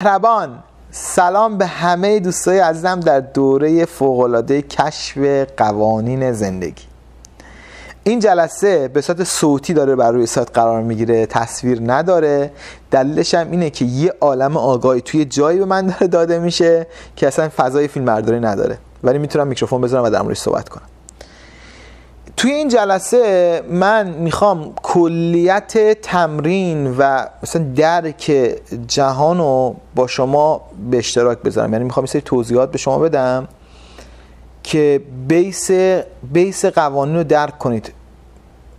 مهربان، سلام به همه دوستای عزیزم در دوره فوق‌العاده کشف قوانین زندگی. این جلسه به صورت صوتی داره بر روی سایت قرار میگیره، تصویر نداره. دلیلش هم اینه که یه عالم آگاهی توی جایی به من داره داده میشه که اصلا فضای فیلمبرداری نداره، ولی میتونم میکروفون بذارم و در موردش صحبت کنم. توی این جلسه من میخوام کلیت تمرین و مثلا درک جهان رو با شما به اشتراک بذارم. یعنی میخوام یه سری توضیحات به شما بدم که بیس قوانین رو درک کنید.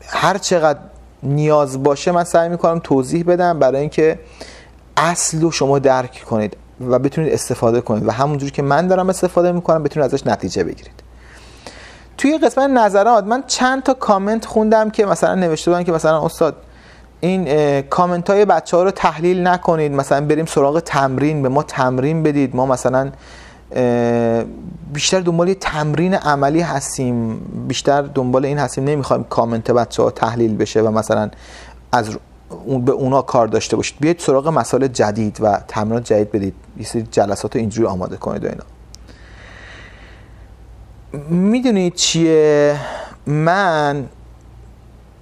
هر چقدر نیاز باشه من سعی میکنم توضیح بدم برای اینکه اصل رو شما درک کنید و بتونید استفاده کنید و همونجوری که من دارم استفاده میکنم بتونید ازش نتیجه بگیرید. توی قسمت نظرات من چند تا کامنت خوندم که مثلا نوشته بودن که مثلا استاد این کامنت های بچه ها رو تحلیل نکنید، مثلا بریم سراغ تمرین، به ما تمرین بدید، ما مثلا بیشتر دنبال یه تمرین عملی هستیم، بیشتر دنبال این هستیم، نمیخوایم کامنت بچه ها تحلیل بشه و مثلا از به اونا کار داشته باشید. بیاید سراغ مسائل جدید و تمرینات جدید بدید، یه سری جلسات رو اینجوری آماده کنید و اینا. میدونید چیه؟ من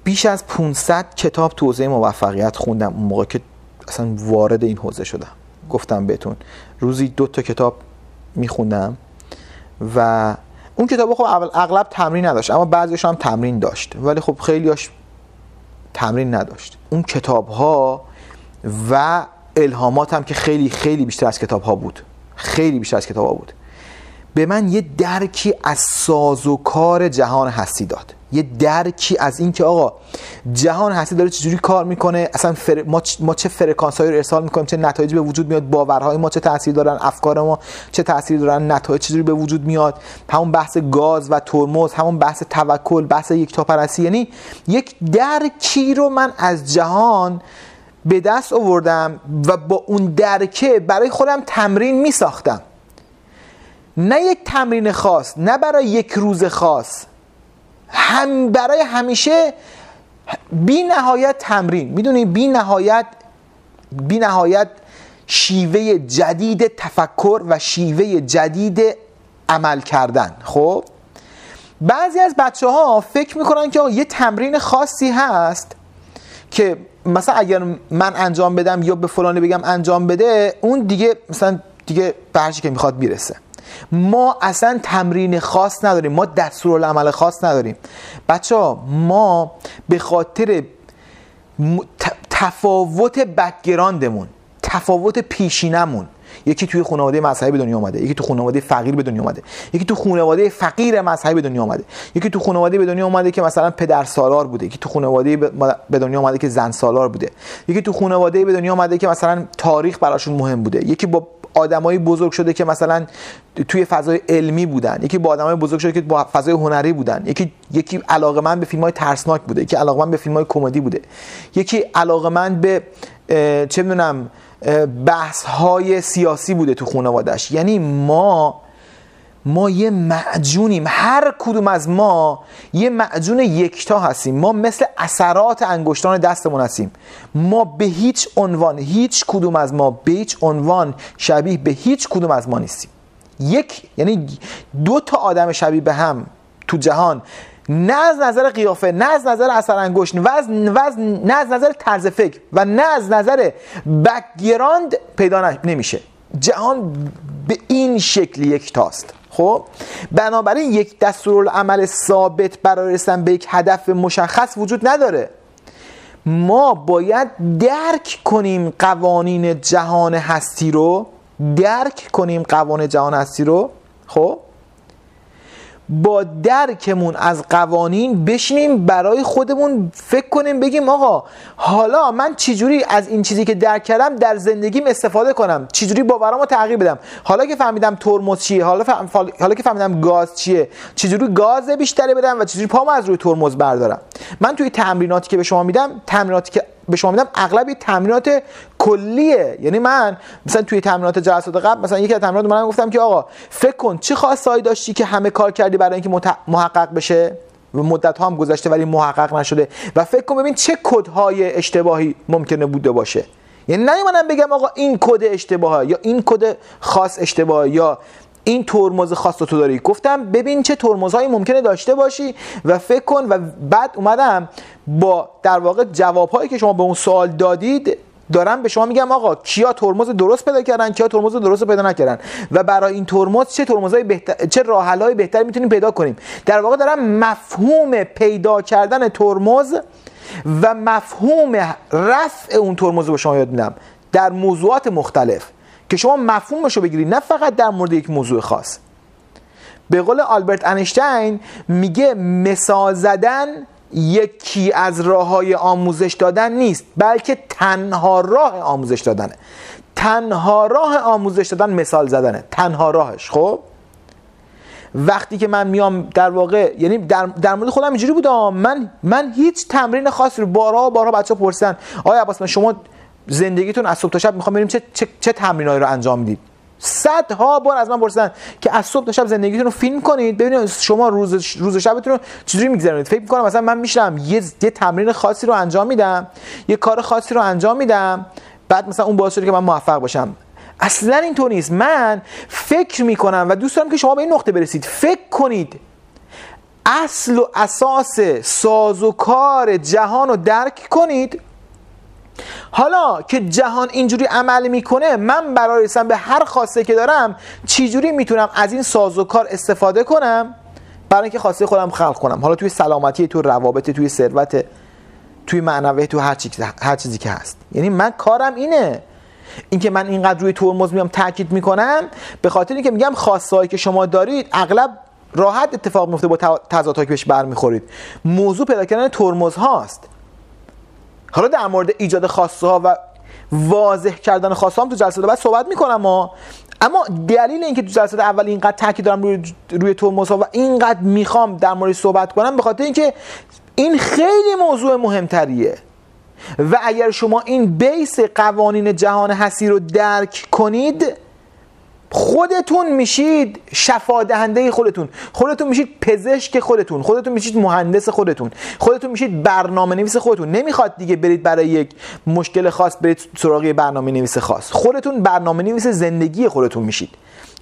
بیش از 500 کتاب تو حوزه موفقیت خوندم اون موقع که اصلا وارد این حوزه شدم. گفتم بهتون روزی 2 تا کتاب میخوندم و اون کتابا خب اغلب تمرین نداشت، اما بعضیش هم تمرین داشت، ولی خب خیلیاش تمرین نداشت. اون کتاب ها و الهامات هم که خیلی خیلی بیشتر از کتاب ها بود، خیلی بیشتر از کتاب ها بود، به من یه درکی از سازوکار جهان هستی داد. یه درکی از این که آقا جهان هستی داره چجوری کار میکنه، اصلا ما چه فرکانس‌هایی رو ارسال میکنیم، چه نتایجی به وجود میاد، باورهای ما چه تاثیر دارن، افکار ما چه تاثیر دارن، نتایج چجوری به وجود میاد. همون بحث گاز و ترمز، همون بحث توکل، بحث یکتاپرستی. یعنی یک درکی رو من از جهان به دست آوردم و با اون درکه برای خودم تمرین میساختم. نه یک تمرین خاص، نه برای یک روز خاص، هم برای همیشه بی نهایت تمرین. میدونی بی نهایت شیوه جدید تفکر و شیوه جدید عمل کردن. خب بعضی از بچه ها فکر میکنن که یه تمرین خاصی هست که مثلا اگر من انجام بدم یا به فلانی بگم انجام بده، اون دیگه مثلا دیگه به هر چی که میخواد میرسه. ما اصلا تمرین خاص نداریم، ما دستورالعمل خاص نداریم. بچه‌ها ما به خاطر تفاوت بک‌گراندمون، تفاوت پیشینمون، یکی توی خانواده مذهبی به دنیا اومده، یکی تو خانواده فقیر به دنیا اومده، یکی تو خانواده فقیر مذهبی به دنیا اومده، یکی تو خانواده به دنیا اومده که مثلا پدر سالار بوده، یکی تو خانواده به دنیا اومده که زن سالار بوده، یکی تو خانواده به دنیا اومده که مثلا تاریخ براشون مهم بوده، یکی با آدمای بزرگ شده که مثلا توی فضای علمی بودن، یکی با آدمای بزرگ شده که با فضای هنری بودن، یکی علاقه‌مند به فیلم‌های ترسناک بوده، یکی علاقه‌مند به فیلم‌های کمدی بوده، یکی علاقه‌مند به چه می‌دونم بحث‌های سیاسی بوده تو خانواده‌اش. یعنی ما یه معجونیم، هر کدوم از ما یه معجون یکتا هستیم. ما مثل اثرات انگشتان دستمون هستیم. ما به هیچ عنوان، هیچ کدوم از ما به هیچ عنوان شبیه به هیچ کدوم از ما نیستیم. یعنی 2 تا آدم شبیه به هم تو جهان، نه از نظر قیافه، نه از نظر اثر انگشت، نه از نظر طرز فکر و نه از نظر بک‌گراند پیدا نمیشه. جهان به این شکل یکتاست. خب بنابراین یک دستورالعمل ثابت برای رسیدن به یک هدف مشخص وجود نداره. ما باید درک کنیم قوانین جهان هستی رو، خب با درکمون از قوانین بشینیم برای خودمون فکر کنیم، بگیم آقا حالا من چجوری از این چیزی که درک کردم در زندگیم استفاده کنم، چجوری باورامو تغییر بدم. حالا که فهمیدم ترمز چیه، حالا که فهمیدم گاز چیه، چجوری گاز بیشتری بدم و چجوری پامو از روی ترمز بردارم. من توی تمریناتی که به شما میدم اغلب تمرینات کلیه. یعنی من مثلا توی تمرینات جلسات قبل، مثلا یکی از تمرینات من گفتم که آقا فکر کن چه خواستایی داشتی که همه کار کردی برای اینکه محقق بشه و مدت ها هم گذشته ولی محقق نشده، و فکر کن ببین چه کدهای اشتباهی ممکنه بوده باشه. یعنی نمی‌مونم بگم آقا این کد اشتباهه یا این کد خاص اشتباهه یا این ترمز خاص رو تو داری. گفتم ببین چه ترمزهایی ممکنه داشته باشی و فکر کن، و بعد اومدم با در واقع جوابهایی که شما به اون سوال دادید دارم به شما میگم آقا کیا ترمز درست پیدا کردن، کیا ترمز درست پیدا نکردن و برای این ترمز چه ترمزهای بهتر، چه راه حل‌های بهتری میتونیم پیدا کنیم. در واقع دارم مفهوم پیدا کردن ترمز و مفهوم رفع اون ترمز رو به شما یاد میدم در موضوعات مختلف که شما مفهومش رو بگیرید، نه فقط در مورد یک موضوع خاص. به قول آلبرت انیشتین میگه مثال زدن یکی از راه‌های آموزش دادن نیست، بلکه تنها راه آموزش دادنه. تنها راه آموزش دادن مثال زدنه، تنها راهش. خب وقتی که من میام در واقع، یعنی در مورد خودم اینجوری بودم، من هیچ تمرین خاصی رو بارها بچه‌ها پرسیدن آقای عباس شما زندگیتون از صبح تا شب میخوام ببینیم چه تمرینایی رو انجام میدید. صدها بار از من پرسیدن که از صبح تا شب زندگیتون رو فیلم کنید ببینید شما روز شبتون رو چجوری میگذرونید. فکر میکنم مثلا من میشم یه تمرین خاصی رو انجام میدم، یه کار خاصی رو انجام میدم، بعد مثلا اون باعث شده که من موفق باشم. اصلا اینطور نیست. من فکر میکنم و دوست دارم که شما به این نقطه برسید، فکر کنید اصل و اساس سازوکار جهان رو درک کنید. حالا که جهان اینجوری عمل میکنه، من برای رسیدن به هر خواسته که دارم چجوری میتونم از این سازوکار استفاده کنم برای اینکه خواسته خودم خلق کنم، حالا توی سلامتی، توی روابط، توی ثروت، توی معنویت، توی هر چیزی که هست. یعنی من کارم اینه، اینکه من اینقدر روی ترمز میام تاکید میکنم به خاطر اینکه میگم خواستهایی که شما دارید اغلب راحت اتفاق میفته با تضادهایی که بهش برمیخورید. موضوع پیدا کردن ترمز هاست. حالا در مورد ایجاد خواسته ها و واضح کردن خواسته هم تو جلسات بعد صحبت میکنم اما دلیل اینکه تو جلسات اول اینقدر تاکید دارم روی ترمز ها و اینقدر میخوام در مورد صحبت کنم به خاطر اینکه این خیلی موضوع مهمتریه و اگر شما این بیس قوانین جهان هستی رو درک کنید خودتون میشید شفا دهنده خودتون میشید پزشک خودتون میشید مهندس خودتون میشید برنامه نویس خودتون. نمیخواد دیگه برید برای یک مشکل خاص برید سراغ برنامه نویس خاص، خودتون برنامه نویس زندگی خودتون میشید.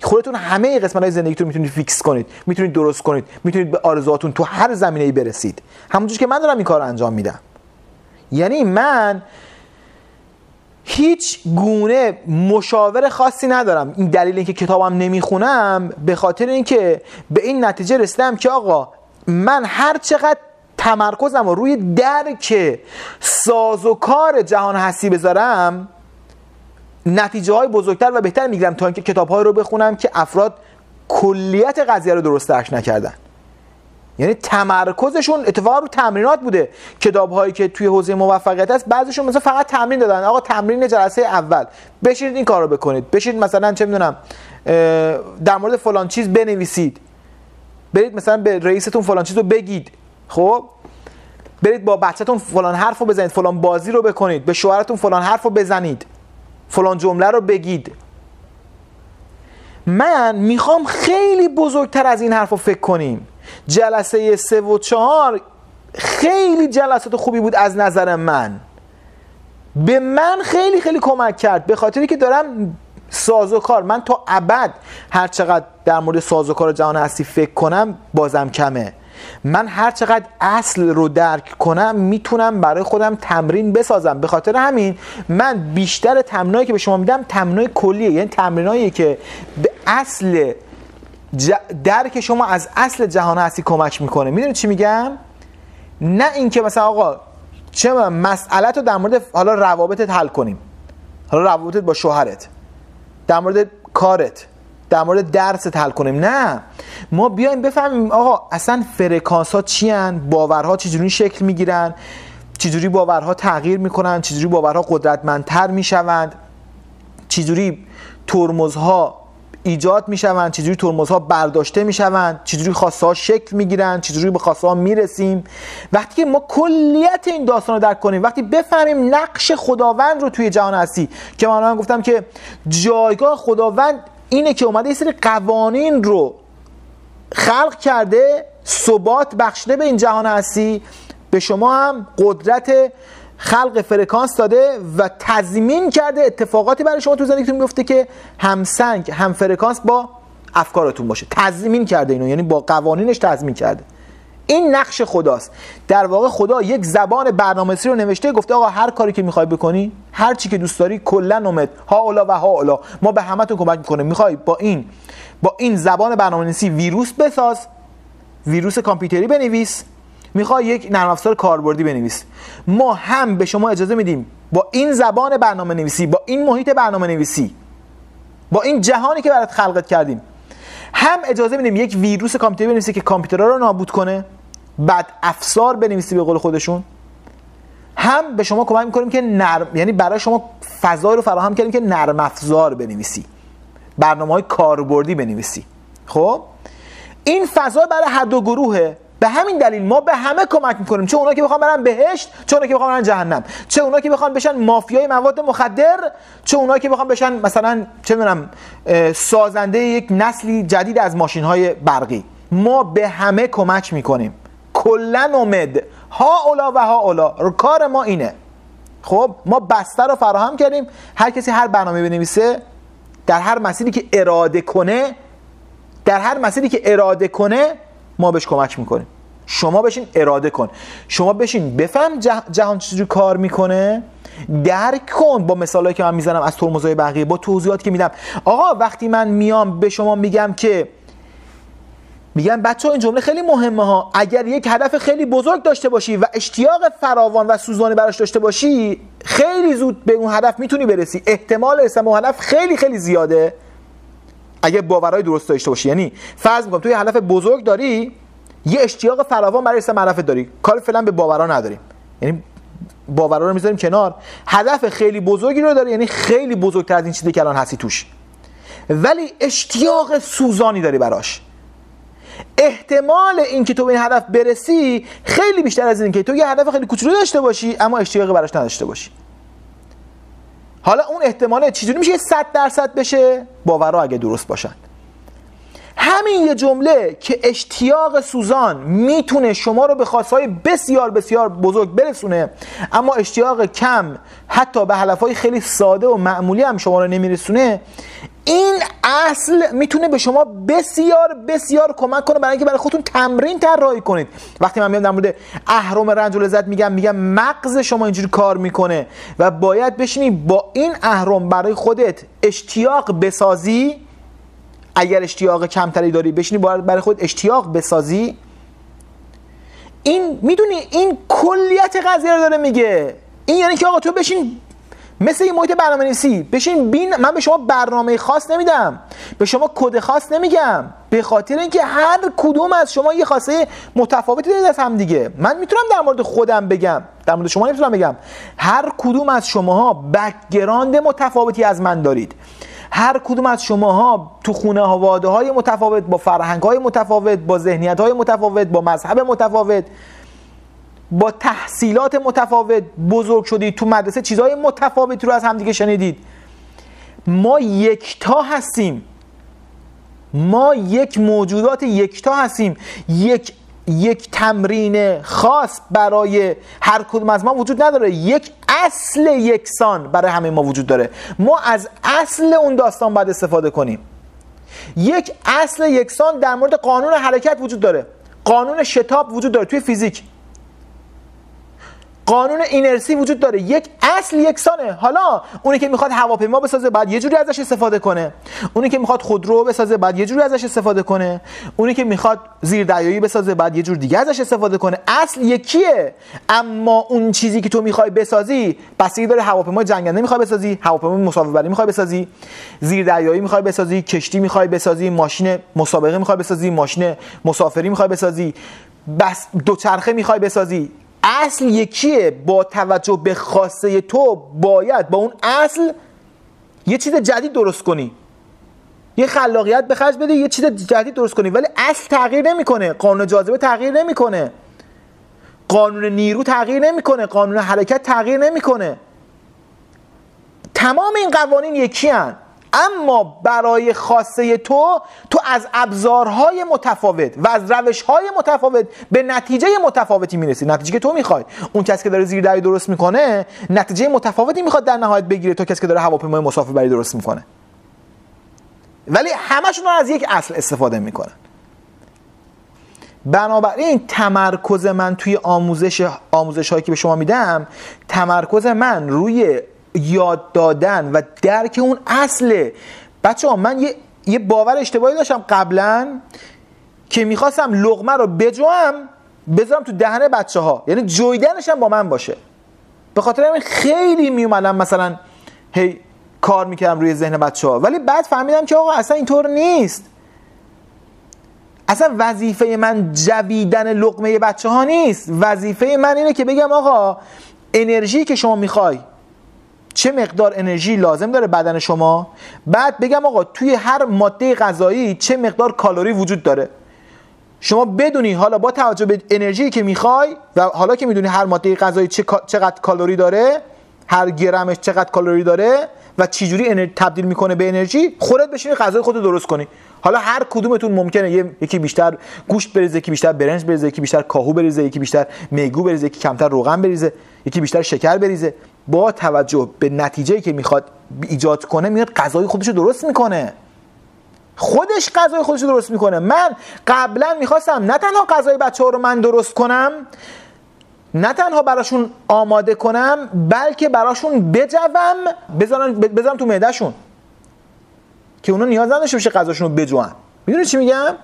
خودتون همه قسمت‌های زندگیتون میتونید فیکس کنید، میتونید درست کنید، میتونید به آرزوهاتون تو هر زمینه‌ای برسید، همونجوری که من دارم این کارو انجام میدم. یعنی من هیچ گونه مشاور خاصی ندارم. این دلیل اینکه کتابم نمیخونم به خاطر اینکه به این نتیجه رسیدم که آقا من هر چقدر تمرکزم رو روی درک سازوکار جهان هستی بذارم نتیجه های بزرگتر و بهتر میگیرم تا اینکه کتاب‌های رو بخونم که افراد کلیت قضیه رو درست درک نکردن. یعنی تمرکزشون اتفاقا رو تمرینات بوده. کتاب‌هایی که توی حوزه موفقیت هست بعضیشون مثلا فقط تمرین دادن، آقا تمرین جلسه اول بشینید این کارو بکنید، بشینید مثلا چه میدونم در مورد فلان چیز بنویسید، برید مثلا به رئیستون فلان چیز رو بگید، خب برید با بچه‌تون فلان حرف رو بزنید، فلان بازی رو بکنید، به شوهرتون فلان حرف رو بزنید، فلان جمله رو بگید. من میخوام خیلی بزرگتر از این حرف رو فکر کنیم. جلسه 3 و 4 خیلی جلسات خوبی بود از نظر من، به من خیلی خیلی کمک کرد به خاطری که دارم سازوکار، من تا ابد هر چقدر در مورد سازوکار جهان هستی فکر کنم بازم کمه. من هر چقدر اصل رو درک کنم میتونم برای خودم تمرین بسازم. به خاطر همین من بیشتر تمرینایی که به شما میدم تمرینای کلیه، یعنی تمرینایی که به اصل درک شما از اصل جهان هستی کمک میکنه. میدونید چی میگم؟ نه اینکه مثلا آقا چه مسئله‌تو در مورد حالا روابطت حل کنیم، حالا روابطت با شوهرت، در مورد کارت، در مورد درست حل کنیم. نه، ما بیایم بفهمیم آقا اصلا فرکانس ها چی هن، باورها چجوری شکل میگیرن، چجوری باورها تغییر میکنن، چجوری باورها قدرتمندتر میشوند، چجوری ترمزها ایجاد میشوند، چجوری ترمزها برداشته میشوند، چجوری خواسته ها شکل میگیرن، چجوری به خواسته ها میرسیم. وقتی که ما کلیت این داستان رو درک کنیم، وقتی بفهمیم نقش خداوند رو توی جهان هستی، که من گفتم که جایگاه خداوند اینه که اومده یه سری قوانین رو خلق کرده، ثبات بخشیده به این جهان هستی، به شما هم قدرت خلق فرکانس داده و تضمین کرده اتفاقاتی برای شما تو زندگیتون میفته که همسنگ هم فرکانس با افکارتون باشه. تضمین کرده اینو، یعنی با قوانینش تضمین کرده. این نقش خداست. در واقع خدا یک زبان برنامه‌ریزی رو نوشته، گفته آقا هر کاری که میخوای بکنی، هر چی که دوست داری، کلا اومد ها اولا و ها اولا، ما به همتون کمک میکنیم. میخوای با این زبان برنامه‌نویسی ویروس بساز، ویروس کامپیوتری بنویس، میخوای یک نرم افزار کاربردی بنویس، ما هم به شما اجازه میدیم با این زبان برنامه‌نویسی، با این محیط برنامه‌نویسی، با این جهانی که برات خلقت کردیم، هم اجازه میدیم یک ویروس کامپیوتری بنویسی که کامپیوترها رو نابود کنه، بعد افزار بنویسی به قول خودشون، هم به شما کمک میکنیم که یعنی برای شما فضای رو فراهم کردیم که نرم افزار بنویسی، برنامه‌های کاربردی بنویسی. خب این فضا برای هر دو گروهه. به همین دلیل ما به همه کمک میکنیم، چه اونایی که بخوان برن بهشت، چه اونایی که بخوان برن جهنم، چه اونایی که بخوان بشن مافیای مواد مخدر، چه اونایی که بخوان بشن مثلا چه میدونم سازنده یک نسلی جدید از ماشین‌های برقی. ما به همه کمک میکنیم. کلا امید ها اولا و ها اولا، کار ما اینه. خب ما بستر رو فراهم کردیم، هر کسی هر برنامه بنویسه در هر مسیری که اراده کنه، ما بهش کمک میکنیم. شما بشین اراده کن، شما بشین بفهم جهان چجوری کار میکنه، درک کن با مثالایی که من میزنم از ترمزهای بقیه، با توضیحاتی که میدم. آقا وقتی من میام به شما میگم بچه‌ها این جمله خیلی مهمه ها، اگر یک هدف خیلی بزرگ داشته باشی و اشتیاق فراوان و سوزانی براش داشته باشی، خیلی زود به اون هدف میتونی برسی. احتمال رسیدن به اون هدف خیلی خیلی زیاده اگه باورهای درست داشته باشی. یعنی فرض میکنم توی هدف بزرگ داری، یه اشتیاق فراوان برای رسیدن به هدفت داری، کار فعلا به باورها نداریم، یعنی باورها رو میذاریم کنار، هدف خیلی بزرگی رو داری، یعنی خیلی بزرگتر از این چیزی که الان هستی توش، ولی اشتیاق سوزانی داری براش. احتمال اینکه تو به این هدف برسی خیلی بیشتر از این که تو یه هدف خیلی کوچولو داشته باشی اما اشتیاقی براش نداشته باشی. حالا اون احتمال چجوری میشه 100% بشه؟ باورها اگه درست باشن. همین یه جمله که اشتیاق سوزان میتونه شما رو به خواستهای بسیار بسیار بزرگ برسونه، اما اشتیاق کم حتی به هدفهای خیلی ساده و معمولی هم شما رو نمیرسونه، این اصل میتونه به شما بسیار بسیار کمک کنه برای اینکه برای خودتون تمرین طراحی کنید. وقتی من میام در مورد اهرم رنج و لذت میگم مغز شما اینجوری کار میکنه و باید بشینی با این اهرم برای خودت اشتیاق بسازی. اگر اشتیاق کمتری داری بشینی برای خودت اشتیاق بسازی. این میدونی این کلیت قضیه رو داره میگه. این یعنی که آقا تو بشین مثل این محیط برنامه‌نویسی بشین بین. من به شما برنامه خاص نمیدم، به شما کد خاص نمیگم، به خاطر اینکه هر کدوم از شما یه خواسته متفاوتی دارید از هم دیگه. من میتونم در مورد خودم بگم، در مورد شما نمیتونم بگم. هر کدوم از شماها بک‌گراند متفاوتی از من دارید. هر کدوم از شماها تو خانواده‌های متفاوت، با فرهنگ‌های متفاوت، با ذهنیت‌های متفاوت، با مذهب متفاوت، با تحصیلات متفاوت بزرگ شدید، تو مدرسه چیزهای متفاوتی رو از همدیگه شنیدید. ما یکتا هستیم، ما یک موجودات یکتا هستیم. یک تمرین خاص برای هر کدوم از ما وجود نداره، یک اصل یکسان برای همه ما وجود داره. ما از اصل اون داستان باید استفاده کنیم. یک اصل یکسان در مورد قانون حرکت وجود داره، قانون شتاب وجود داره توی فیزیک، قانون اینرسی وجود داره. یک اصل یکسانه. حالا اونی که میخواد هواپیما بسازه بعد یه جوری ازش استفاده کنه، اونی که میخواد خودرو بسازه بعد یه جوری ازش استفاده کنه، اونی که میخواد زیردریایی بسازه بعد یه جور دیگه ازش استفاده کنه. اصل یکیه، اما اون چیزی که تو میخوای بسازی بستگی داره. هواپیما جنگنده میخوای بسازی، هواپیما مسافربری میخوای بسازی، زیردریایی میخوای بسازی، کشتی میخوای بسازی، ماشین مسابقه میخوای بسازی، ماشین مسافری میخوای بسازی، بس دوچرخه میخوای بسازی. اصل یکیه. با توجه به خواسته تو باید با اون اصل یه چیز جدید درست کنی، یه خلاقیت به خرج بدی، یه چیز جدید درست کنی، ولی اصل تغییر نمیکنه. قانون جاذبه تغییر نمیکنه، قانون نیرو تغییر نمیکنه، قانون حرکت تغییر نمیکنه. تمام این قوانین یکی هن. اما برای خواسته تو از ابزارهای متفاوت و از روشهای متفاوت به نتیجه متفاوتی میرسی. نتیجه که تو میخوای. اون کسی که داره زیردری درست میکنه نتیجه متفاوتی میخواد در نهایت بگیره تا کسی که داره هواپیمای مسافربری درست میکنه، ولی همشون از یک اصل استفاده میکنن. بنابراین تمرکز من توی آموزش هایی که به شما میدم، تمرکز من روی یاد دادن و درک اون اصله. بچه ها من یه باور اشتباهی داشتم قبلا که میخواستم لقمه رو بجوام بذارم تو دهن بچه ها، یعنی جویدنش هم با من باشه. به خاطر همین خیلی میومدم مثلا هی کار میکردم روی ذهن بچه ها، ولی بعد فهمیدم که آقا اصلا اینطور نیست. اصلا وظیفه من جویدن لقمه بچه ها نیست. وظیفه من اینه که بگم آقا انرژی که شما میخوای، چه مقدار انرژی لازم داره بدن شما، بعد بگم آقا توی هر ماده غذایی چه مقدار کالری وجود داره. شما بدونی حالا با توجه به انرژی که میخوای و حالا که میدونی هر ماده غذایی چقدر کالری داره، هر گرمش چقدر کالری داره و چجوری تبدیل میکنه به انرژی، خودت بشینی غذای خودت درست کنی. حالا هر کدومتون ممکنه یکی بیشتر گوشت بریزه، یکی بیشتر برنج بریزه، یکی بیشتر کاهو بریزه، یکی بیشتر میگو بریزه، یکی کمتر روغن بریزه، یکی بیشتر شکر بریزه. با توجه به نتیجه‌ای که میخواد ایجاد کنه میاد غذای خودش رو درست میکنه. خودش غذای خودش رو درست میکنه. من قبلا میخواستم نه تنها غذای بچه‌ها رو من درست کنم، نه تنها براشون آماده کنم، بلکه براشون بجوم، بذارم تو معدهشون که اونا نیاز نداشته باشه غذاشون رو بجوان. میدونی چی میگم؟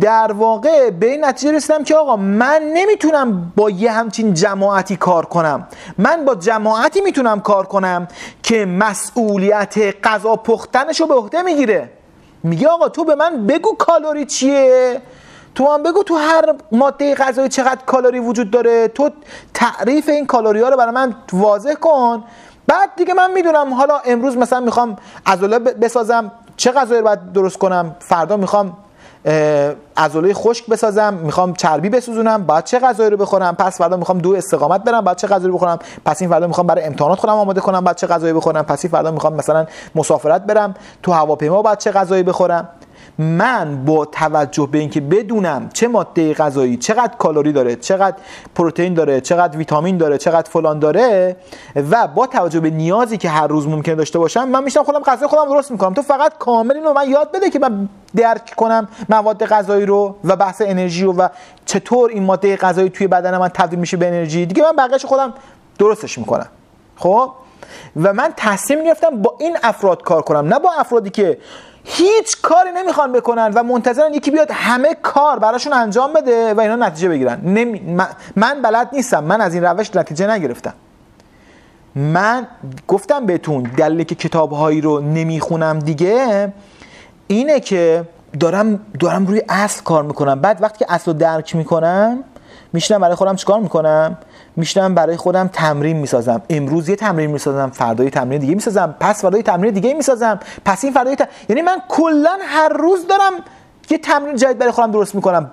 در واقع به این نتیجه رسیدم که آقا من نمیتونم با یه همچین جماعتی کار کنم. من با جماعتی میتونم کار کنم که مسئولیت غذا پختنش رو به عهده میگیره. میگه آقا تو به من بگو کالری چیه، تو هم بگو تو هر ماده غذایی چقدر کالری وجود داره، تو تعریف این کالری ها رو برای من واضح کن. بعد دیگه من میدونم حالا امروز مثلا میخوام عضله بسازم، چه غذایی رو باید درست کنم، فردا میخوام عضله خشک بسازم، میخوام چربی بسوزونم، بعد چه غذایی رو بخورم، پس فردا میخوام دو استقامت برم، بعد چه غذایی رو بخورم، پس این فردا میخوام برای امتحانات خودم آماده کنم، بعد چه غذایی بخورم، پس این فردا میخوام مثلا مسافرت برم تو هواپیما، بعد چه غذایی بخورم. من با توجه به اینکه بدونم چه ماده غذایی چقدر کالری داره، چقدر پروتئین داره، چقدر ویتامین داره، چقدر فلان داره و با توجه به نیازی که هر روز ممکنه داشته باشم، من میشم خودم غذای خودم درست میکنم. تو فقط کامل اینو من یاد بده که من درک کنم مواد غذایی رو و بحث انرژی رو و چطور این ماده غذایی توی بدن من تبدیل میشه به انرژی. دیگه من بقیه‌اش خودم درستش میکنم. خب و من تصمیم گرفتم با این افراد کار کنم، نه با افرادی که هیچ کاری نمیخوان بکنن و منتظرن یکی بیاد همه کار براشون انجام بده و اینا نتیجه بگیرن. من بلد نیستم، من از این روش نتیجه نگرفتم. من گفتم بهتون دلیلی که کتابهایی رو نمیخونم دیگه اینه که دارم روی اصل کار میکنم. بعد وقتی که اصل رو درک میکنم میشنم برای خودم چیکار میکنم؟ میشنم برای خودم تمرین میسازم. امروز یه تمرین میسازم، فردا یه تمرین دیگه میسازم، پس فردا یه تمرین دیگه میسازم، پس این فردا یعنی من کلا هر روز دارم یه تمرین جدید برای خودم درست میکنم.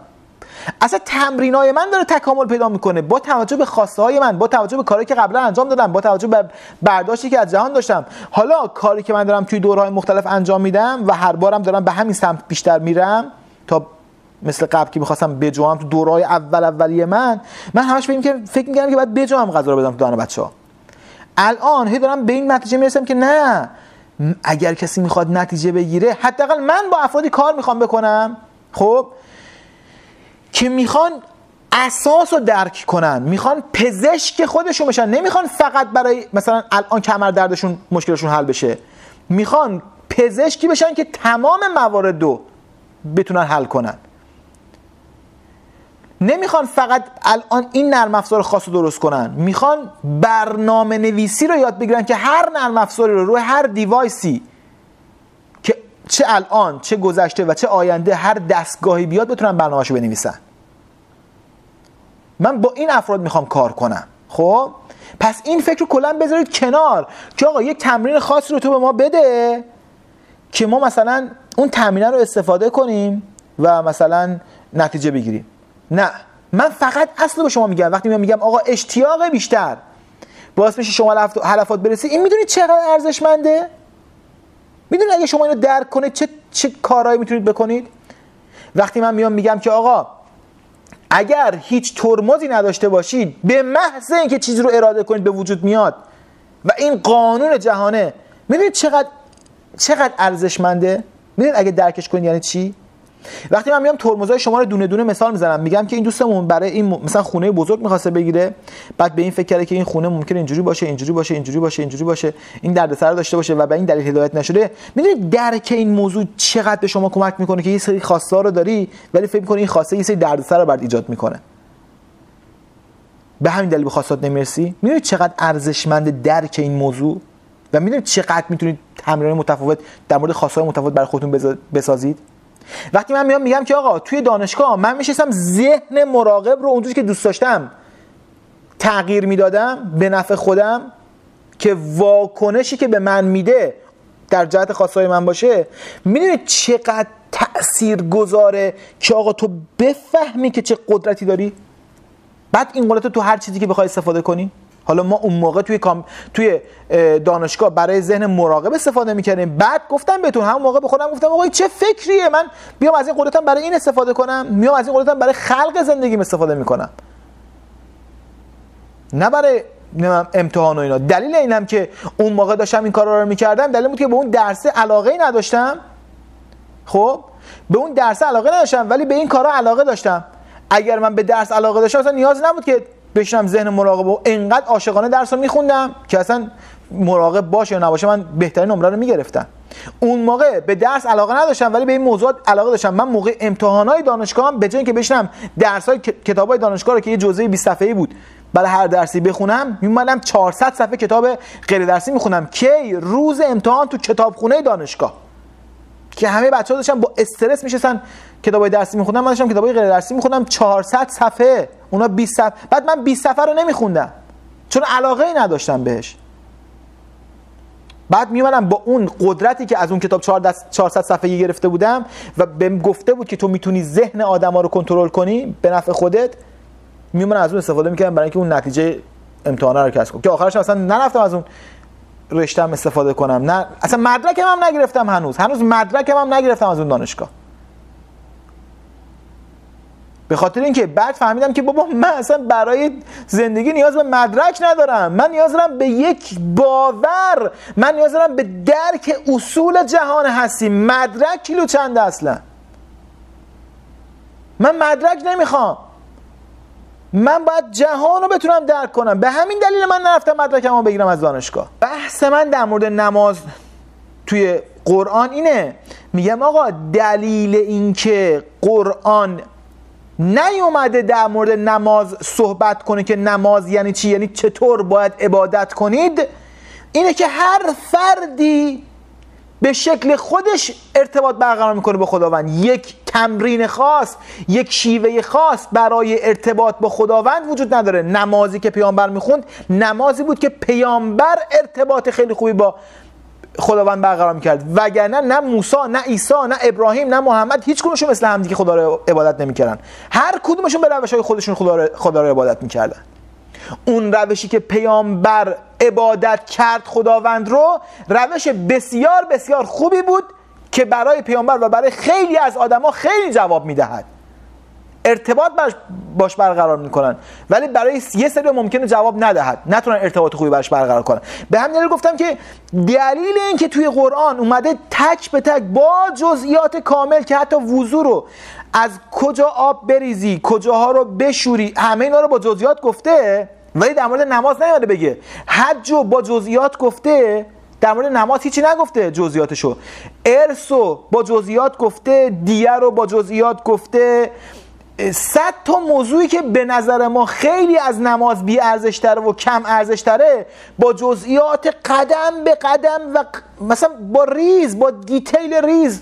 اصلا تمرینای من داره تکامل پیدا میکنه با توجه به خواسته های من، با توجه به کاری که قبلا انجام دادم، با توجه به برداشتی که از جهان داشتم. حالا کاری که من دارم توی دورهای مختلف انجام میدم و هر بارم دارم به همین سمت بیشتر میرم تا مثل قبل که می‌خواستم بجوام تو دورهای اولیه من همش فکر می‌کردم که باید بجوام غذا رو بدم تو دهن بچه‌ها. الان هی دارم به این نتیجه میرسم که نه، اگر کسی میخواد نتیجه بگیره، حداقل من با افرادی کار میخوام بکنم خب که میخوان اساس رو درک کنن، میخوان پزشک خودشون بشن، نمیخوان فقط برای مثلا الان کمر دردشون مشکلشون حل بشه، میخوان پزشکی بشن که تمام موارد رو بتونن حل کنن. نمیخوان فقط الان این نرم افزار خاص رو درست کنن، میخوان برنامه نویسی رو یاد بگیرن که هر نرم افزاری رو روی هر دیوایسی که چه الان چه گذشته و چه آینده هر دستگاهی بیاد بتونن برنامه‌شو بنویسن. من با این افراد میخوام کار کنم. خب پس این فکر رو کلا بذارید کنار که آقا یک تمرین خاصی رو تو به ما بده که ما مثلا اون تمرین رو استفاده کنیم و مثلا نتیجه بگیریم. نه، من فقط اصل به شما میگم. وقتی میگم آقا اشتیاق بیشتر باعث میشه شما هدفات برسی، این میدونید چقدر ارزشمنده؟ اگه شما اینو درک کنید چه کارهایی میتونید بکنید؟ وقتی من میام میگم که آقا اگر هیچ ترمزی نداشته باشید به محض اینکه چیزی رو اراده کنید به وجود میاد و این قانون جهانه، میدونید چقدر ارزشمنده؟ میدونید اگه درکش کنید یعنی چی؟ وقتی من میام ترمزهای شما رو دونه دونه مثال میزنم، میگم که این دوستمون برای این مثلا خونه بزرگ میخواسته بگیره، بعد به این فکر کرده که این خونه ممکنه اینجوری باشه، اینجوری باشه، اینجوری باشه، اینجوری باشه، این دردسر داشته باشه و به این دلیل هدایت نشده. میدونید درک این موضوع چقدر به شما کمک میکنه که یه سری خواسته رو داری ولی فکر میکنی این خواسته یه سری دردسر رو برات ایجاد میکنه، به همین دلیل به خواستات نمیرسی. میدونید چقدر ارزشمند درک این موضوع و میدونید چقدر میتونید تمرین متفاوت در مورد خواسته‌های متفاوت برای خودتون بسازید. وقتی من میگم که آقا توی دانشگاه من میشستم ذهن مراقب رو اونجوری که دوست داشتم تغییر میدادم به نفع خودم که واکنشی که به من میده در جهت خواستهای من باشه، میدونید چقدر تأثیر گذاره که آقا تو بفهمی که چه قدرتی داری، بعد این قدرت تو هر چیزی که بخوای استفاده کنی. حالا ما اون موقع توی دانشگاه برای ذهن مراقب استفاده میکردیم، بعد گفتم بهتون همون موقع به خودم گفتم آقا چه فکریه، من بیام از این قدرتم برای این استفاده کنم، میام از این قدرتم برای خلق زندگیم استفاده میکنم، نه برای امتحان و اینا. دلیل اینم که اون موقع داشتم این کارا رو میکردم دلیل بود که به اون درس علاقه‌ای نداشتم. خب به اون درس علاقه نداشتم ولی به این کارا علاقه داشتم. اگر من به درس علاقه داشتم اصلا نیاز نبود که بشینم ذهن مراقب و اینقدر عاشقانه درس رو میخوندم که اصلا مراقب باشه یا نباشه من بهترین نمره رو میگرفتم. اون موقع به درس علاقه نداشتم ولی به این موضوعات علاقه داشتم. من موقع امتحانات دانشگاهم به جای اینکه بشینم درس‌های کتابای دانشگاه رو که یه جزء 20 صفحه‌ای بود برای هر درسی بخونم، میومدم 400 صفحه کتاب غیر درسی میخونم کی روز امتحان تو کتابخونه دانشگاه که همه بچه‌ها داشتن با استرس میشستن کتابای درسی میخوندن، من داشتم کتابای غیر درسی میخوندم 400 صفحه، اونا 20 صفحه، بعد من 20 صفحه رو نمیخوندم چون علاقه ای نداشتم بهش. بعد میومدم با اون قدرتی که از اون کتاب 400 صفحه‌ای گرفته بودم و بهم گفته بود که تو میتونی ذهن آدما رو کنترل کنی به نفع خودت، میومدم از اون استفاده میکردم برای اینکه اون نتیجه امتحانا رو کسب کنم که آخرش اصلا نرفتم از اون رشته‌ام استفاده کنم، نه اصلا مدرکم هم نگرفتم، هنوز مدرکم هم نگرفتم از اون دانشگاه. به خاطر اینکه بعد فهمیدم که بابا من اصلا برای زندگی نیاز به مدرک ندارم، من نیاز دارم به یک باور، من نیاز دارم به درک اصول جهان هستی. مدرک کیلو چنده اصلا؟ من مدرک نمیخوام، من باید جهان رو بتونم درک کنم. به همین دلیل من نرفتم مدرکم رو بگیرم از دانشگاه. بحث من در مورد نماز توی قرآن اینه، میگم آقا دلیل این که قرآن نیومده در مورد نماز صحبت کنه که نماز یعنی چی، یعنی چطور باید عبادت کنید، اینه که هر فردی به شکل خودش ارتباط برقرار میکنه با خداوند. یک تمرین خاص، یک شیوه خاص برای ارتباط با خداوند وجود نداره. نمازی که پیامبر میخوند نمازی بود که پیامبر ارتباط خیلی خوبی با خداوند برقرار میکرد، وگرنه نه موسی، نه عیسی، نه ابراهیم، نه محمد هیچ کدومشون مثل هم دیگه خدا رو عبادت نمیکردن. هر کدومشون به روش‌های خودشون خدا رو عبادت میکردن. اون روشی که پیامبر عبادت کرد خداوند رو، روش بسیار بسیار خوبی بود که برای پیامبر و برای خیلی از آدما خیلی جواب میدهد، ارتباط باش برقرار میکنن، ولی برای یه سری ممکنه جواب ندهد، نتونن ارتباط خوبی باش برقرار کنن. به همین دلیل گفتم که دلیل این که توی قرآن اومده تک به تک با جزئیات کامل که حتی وضو رو از کجا آب بریزی، کجاها رو بشوری، همه اینا رو با جزئیات گفته، ولی در مورد نماز نیومده بگه. حج رو با جزئیات گفته، در مورد نماز هیچی نگفته جزئیاتشو. ارث رو با جزئیات گفته، دیه رو با جزئیات گفته. 100 تا موضوعی که به نظر ما خیلی از نماز بی ارزش تره و کم ارزش تره، با جزئیات قدم به قدم و مثلا با دیتیل ریز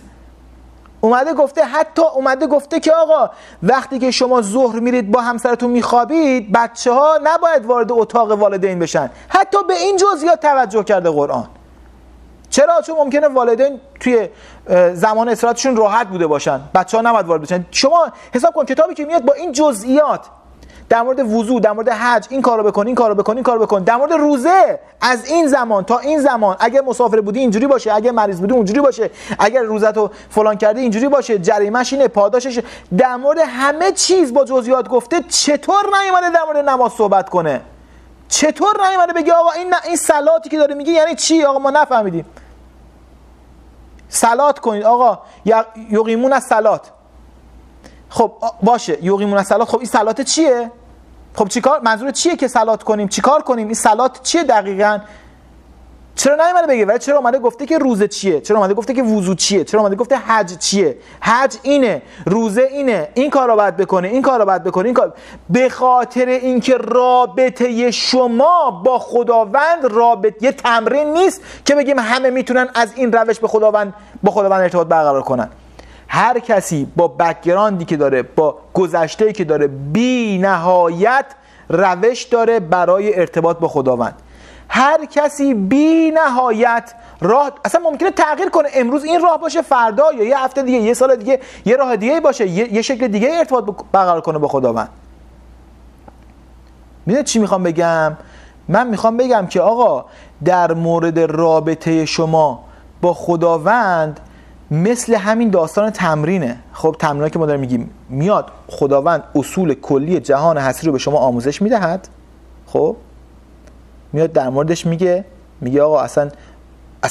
اومده گفته. حتی اومده گفته که آقا وقتی که شما ظهر میرید با همسرتون میخوابید، بچه ها نباید وارد اتاق والدین بشن. حتی به این جزئیات توجه کرده قرآن. چرا؟ چون ممکنه والدین توی زمان استراحتشون راحت بوده باشن، بچه‌ها نباید وارد بشن. شما حساب کن کتابی که میاد با این جزئیات در مورد وضو، در مورد حج، این کارو بکن، این کارو بکن، این کارو بکن. در مورد روزه، از این زمان تا این زمان اگه مسافر بودی اینجوری باشه، اگه مریض بودی اونجوری باشه، اگر روزتو فلان کردی اینجوری باشه، جریمه‌ش اینه، پاداشش. در مورد همه چیز با جزئیات گفته. چطور نیومده در مورد نماز صحبت کنه؟ چطور نیومده بگه آقا این صلاتی که داره میگه یعنی چی؟ آقا ما نفهمیدیم. صلات کنید آقا، یقیمون از صلات. خب باشه، یقیمون از صلات. خب این صلات چیه؟ خب چیکار منظور چیه که صلات کنیم؟ چیکار کنیم؟ این صلات چیه دقیقاً؟ چرا نیومده بگه؟ ولی چرا اومده گفته که روزه چیه؟ چرا اومده گفته که وضو چیه؟ چرا اومده گفته حج چیه؟ حج اینه، روزه اینه، این کارو باید بکنه، این کارو باید بکنه، این کار. به خاطر اینکه رابطه شما با خداوند یه تمرین نیست که بگیم همه میتونن از این روش با خداوند ارتباط برقرار کنن. هر کسی با بک‌گراندی که داره، با گذشته‌ای که داره، بی نهایت روش داره برای ارتباط با خداوند. هر کسی بی نهایت راه اصلا ممکنه تغییر کنه. امروز این راه باشه، فردا یا یه هفته دیگه، یه سال دیگه یه راه دیگه باشه، یه شکل دیگه ارتباط برقرار کنه با خداوند. میدونید چی میخوام بگم؟ من میخوام بگم که آقا در مورد رابطه شما با خداوند مثل همین داستان تمرینه. خب تمرینی که ما داریم میگیم، میاد خداوند اصول کلی جهان هستی رو به شما آموزش میدهد. خب میاد در موردش میگه آقا اصلا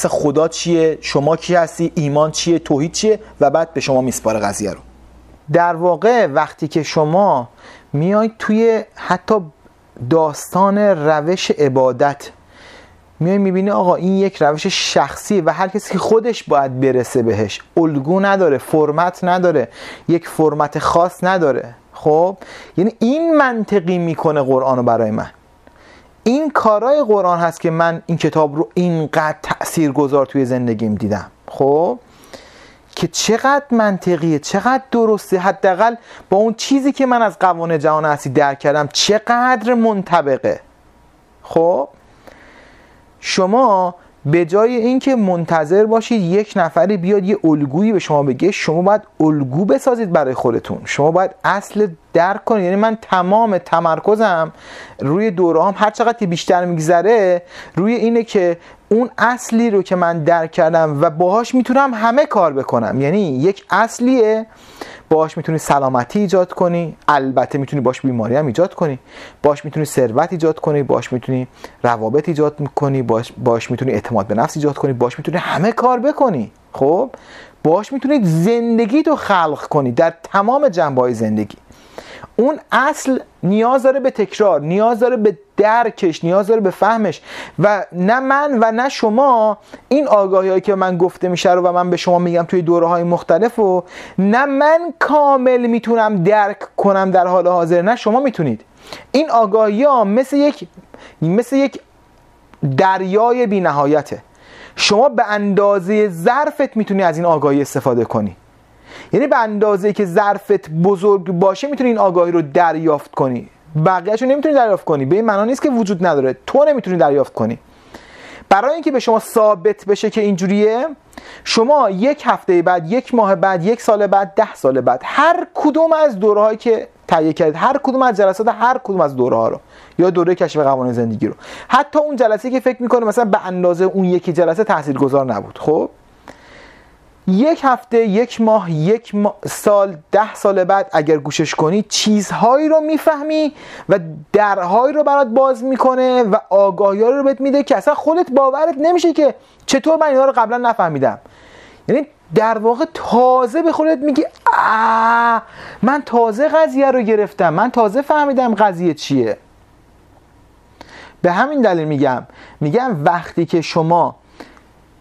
خدا چیه، شما کی هستی، ایمان چیه، توحید چیه، و بعد به شما میسپاره قضیه رو. در واقع وقتی که شما میاید توی حتی داستان روش عبادت میای میبینی آقا این یک روش شخصی و هر کسی که خودش باید برسه بهش، الگو نداره، فرمت نداره، یک فرمت خاص نداره. خب یعنی این منطقی میکنه قرآن رو برای من. این کارای قرآن هست که من این کتاب رو اینقدر تأثیرگذار توی زندگیم دیدم. خب که چقدر منطقیه، چقدر درسته، حداقل با اون چیزی که من از قوانین جهان هستی درک کردم چقدر منطبقه. خب شما به جای اینکه منتظر باشید یک نفری بیاد یه الگویی به شما بگه، شما باید الگو بسازید برای خودتون. شما باید اصل درک کنید. یعنی من تمام تمرکزم روی دورهام هر چقدر بیشتر میگذره روی اینه که اون اصلی رو که من درک کردم و باهاش میتونم همه کار بکنم. یعنی یک اصلیه، باهاش میتونی سلامتی ایجاد کنی، البته میتونی باهاش بیماری هم ایجاد کنی، باهاش میتونی ثروت ایجاد کنی، باهاش میتونی روابط ایجاد کنی، باهاش میتونی اعتماد به نفس ایجاد کنی، باهاش میتونی همه کار بکنی. خب باهاش میتونی زندگی تو خلق کنی در تمام جنبه‌های زندگی. اون اصل نیاز داره به تکرار، نیاز داره به درکش، نیاز داره به فهمش. و نه من و نه شما این آگاهی‌هایی که من گفته میشه رو و من به شما میگم توی دوره‌های مختلف و نه من کامل میتونم درک کنم در حال حاضر، نه شما میتونید. این آگاهی‌ها مثل یک دریای بی‌نهایته. شما به اندازه ظرفت میتونی از این آگاهی استفاده کنی. یعنی به اندازه‌ای که ظرفت بزرگ باشه میتونی این آگاهی رو دریافت کنی. بقیه‌اشو نمیتونی دریافت کنی. به این معنی نیست که وجود نداره، تو نمیتونی دریافت کنی. برای اینکه به شما ثابت بشه که اینجوریه، شما یک هفته بعد، یک ماه بعد، یک سال بعد، 10 سال بعد، هر کدوم از دوره‌هایی که تهیه کردید، هر کدوم از جلسات هر کدوم از دوره‌ها رو، یا دوره کشف قوانین زندگی رو، حتی اون جلسه که فکر می‌کنه مثلا به اندازه اون یکی جلسه تاثیرگذار نبود، خب یک هفته، یک ماه، سال، 10 سال بعد اگر گوشش کنی چیزهایی رو میفهمی و درهایی رو برات باز میکنه و آگاهی‌ها رو بهت میده که اصلا خودت باورت نمیشه که چطور من اینا رو قبلا نفهمیدم. یعنی در واقع تازه به خودت میگی من تازه قضیه رو گرفتم، من تازه فهمیدم قضیه چیه. به همین دلیل میگم وقتی که شما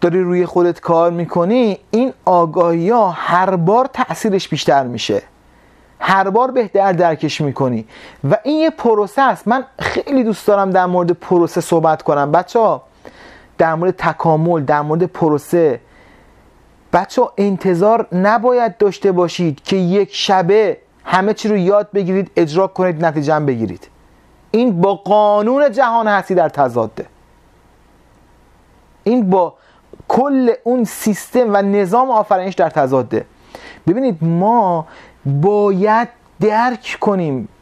داری روی خودت کار میکنی، این آگاهی ها هر بار تأثیرش بیشتر میشه، هر بار بهتر درکش میکنی و این یه پروسه است. من خیلی دوست دارم در مورد پروسه صحبت کنم بچه‌ها، در مورد تکامل، در مورد پروسه. بچه‌ها انتظار نباید داشته باشید که یک شبه همه چی رو یاد بگیرید، اجرا کنید، نتیجه هم بگیرید. این با قانون جهان هستی در تضاده. این با کل اون سیستم و نظام آفرینش در تضاده. ببینید ما باید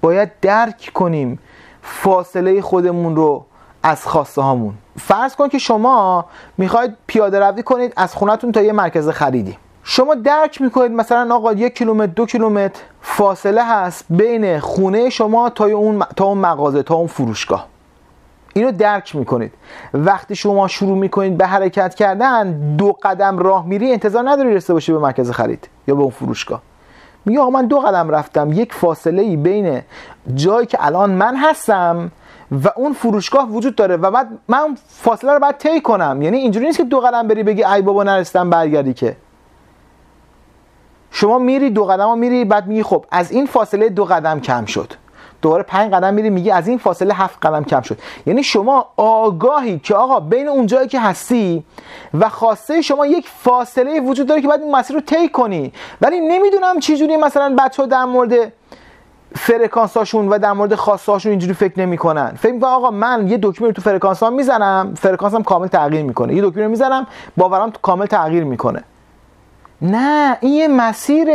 باید درک کنیم فاصله خودمون رو از خواسته هامون. فرض کن که شما میخواید پیاده روی کنید از خونتون تا یه مرکز خریدی. شما درک میکنید مثلا آقا 1 کیلومتر 2 کیلومتر فاصله هست بین خونه شما تا اون مغازه، تا اون فروشگاه. اینو درک میکنید. وقتی شما شروع میکنید به حرکت کردن، 2 قدم راه میری، انتظار نداری رسیده باشی به مرکز خرید یا به اون فروشگاه. میگه آقا من 2 قدم رفتم، یک فاصله بین جایی که الان من هستم و اون فروشگاه وجود داره و بعد من فاصله رو باید طی کنم. یعنی اینجوری نیست که 2 قدم بری بگی ای بابا نرسیدم برگردی. که شما میری 2 قدم ها میری، بعد میگی خب از این فاصله 2 قدم کم شد، دوباره 5 قدم میری میگی از این فاصله 7 قدم کم شد. یعنی شما آگاهی که آقا بین اون جایی که هستی و خواسته شما یک فاصله وجود داره که باید این مسیر رو طی کنی. ولی نمیدونم چه جوری مثلا بچه‌ها در مورد فرکانساشون و در مورد خواستهاشون اینجوری فکر نمی‌کنن. فکر می‌کنن آقا من یه دکمه رو تو فرکانسام میزنم، فرکانسام کامل تغییر میکنه. یه دکمه رو میزنم، باورم کامل تغییر میکنه. نه، این یه مسیر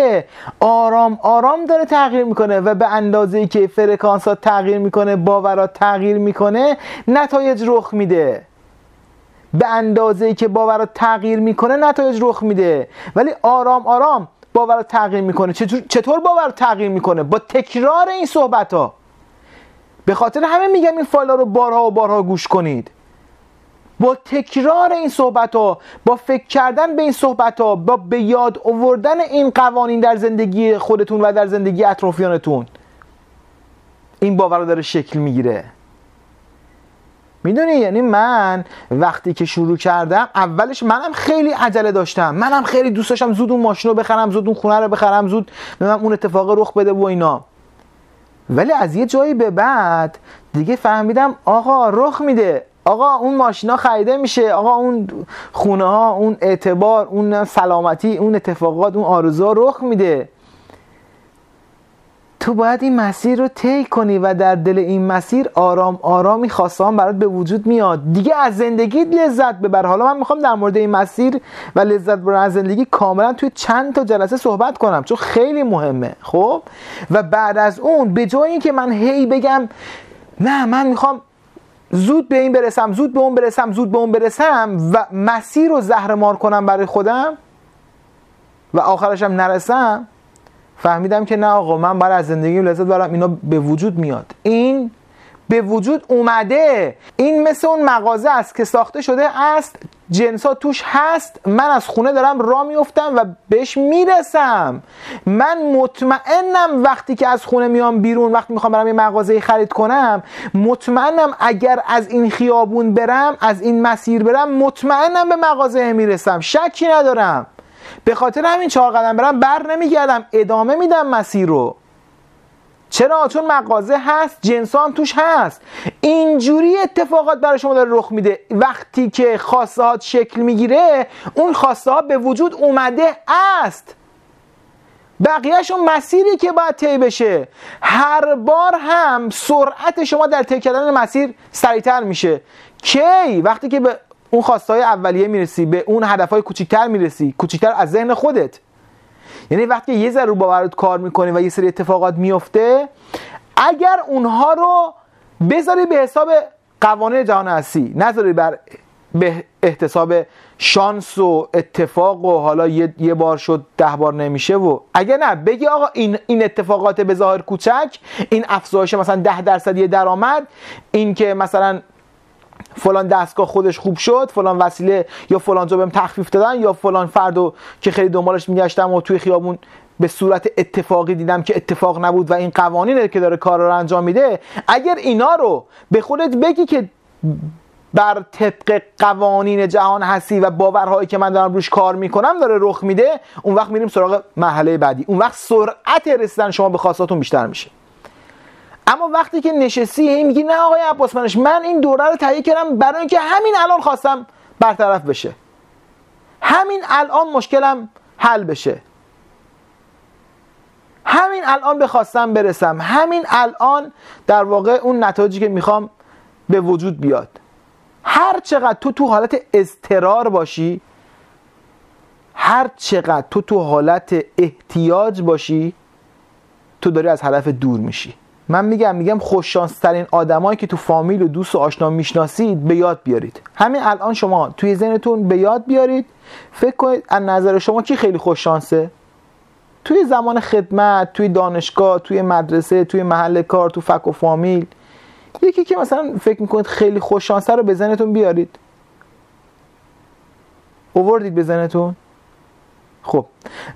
آرام آرام داره تغییر میکنه و به اندازه‌ای که فرکانسات تغییر میکنه، باورات تغییر میکنه، نتایج رخ میده. به اندازه‌ای که باورات تغییر میکنه نتایج رخ میده. ولی آرام آرام باورات تغییر میکنه. چطور باور تغییر میکنه؟ با تکرار این صحبت‌ها. به خاطر همه میگم این فایل‌ها رو بارها و بارها گوش کنید. با تکرار این صحبت‌ها، با فکر کردن به این صحبت‌ها، با به یاد آوردن این قوانین در زندگی خودتون و در زندگی اطرافیانتون، این باور داره شکل میگیره. میدونی یعنی من وقتی که شروع کردم، اولش منم خیلی عجله داشتم، منم خیلی دوست داشتم زود اون ماشین رو بخرم، زود اون خونه رو بخرم، زود اون اتفاق رخ بده و اینا. ولی از یه جایی به بعد دیگه فهمیدم آقا رخ میده، آقا اون ماشینا خریده میشه، آقا اون خونه ها، اون اعتبار، اون سلامتی، اون اتفاقات، اون آرزوها رخ میده. تو باید این مسیر رو طی کنی و در دل این مسیر آرام آرامی خواسته‌ام برات به وجود میاد. دیگه از زندگی لذت ببر. حالا من میخوام در مورد این مسیر و لذت بردن از زندگی کاملا توی چند تا جلسه صحبت کنم، چون خیلی مهمه. خب و بعد از اون به جای اینکه من هی بگم نه من میخوام زود به این برسم، زود به اون برسم، زود به اون برسم و مسیر رو زهرمار کنم برای خودم و آخرشم نرسم، فهمیدم که نه آقا من باید از زندگیم لذت ببرم. اینا به وجود میاد، این به وجود اومده. این مثل اون مغازه است که ساخته شده است، جنسا توش هست، من از خونه دارم راه میافتم و بهش میرسم. من مطمئنم وقتی که از خونه میام بیرون، وقتی میخوام برم یه مغازه خرید کنم، مطمئنم اگر از این خیابون برم، از این مسیر برم، مطمئنم به مغازه میرسم، شکی ندارم. به خاطر همین 4 قدم برم بر نمیگردم، ادامه میدم مسیر رو. چرا؟ چون مغازه هست، جنسا هم توش هست. اینجوری اتفاقات برای شما داره رخ میده. وقتی که خواسته ها شکل میگیره، اون خواسته ها به وجود اومده است. بقیهش اون مسیری که باید طی بشه. هر بار هم سرعت شما در طی کردن مسیر سریعتر میشه. کی؟ وقتی که به اون خواستهای اولیه میرسی، به اون هدفهای کوچیکتر میرسی، کوچیکتر از ذهن خودت. یعنی وقتی یه ذره رو باورت کار میکنی و یه سری اتفاقات میفته، اگر اونها رو بذاری به حساب قوانین جهان هستی، نذاری به احتساب شانس و اتفاق و حالا یه بار شد 10 بار نمیشه، و اگر نه بگی آقا این اتفاقات به ظاهر کوچک، این افزایش مثلا 10% درآمد، این که مثلا فلان دستگاه خودش خوب شد، فلان وسیله یا فلان جا بهم تخفیف دادن، یا فلان فردو که خیلی دنبالش میگشتم و توی خیابون به صورت اتفاقی دیدم که اتفاق نبود و این قوانینه که داره کار رو انجام میده. اگر اینا رو به خودت بگی که بر طبق قوانین جهان هستی و باورهایی که من دارم روش کار میکنم داره رخ میده، اون وقت میریم سراغ مرحله بعدی. اون وقت سرعت رسیدن شما به خواستاتون بیشتر میشه. اما وقتی که نشستی میگی نه آقای عباس منش، من این دوره رو تهیه کردم برای اینکه همین الان خواستم برطرف بشه، همین الان مشکلم حل بشه، همین الان بخواستم برسم، همین الان در واقع اون نتایجی که میخوام به وجود بیاد. هر چقدر تو حالت اضطرار باشی، هر چقدر تو حالت احتیاج باشی، تو داری از هدف دور میشی. من میگم خوششانس‌ترین آدمایی که تو فامیل و دوست و آشنا میشناسید به یاد بیارید. همین الان شما توی ذهنتون به یاد بیارید، فکر کنید از نظر شما کی خیلی خوششانسه؟ توی زمان خدمت، توی دانشگاه، توی مدرسه، توی محل کار، تو فک و فامیل، یکی که مثلا فکر میکنید خیلی خوششانسه رو به ذهنتون بیارید. آوردید به ذهنتون؟ خب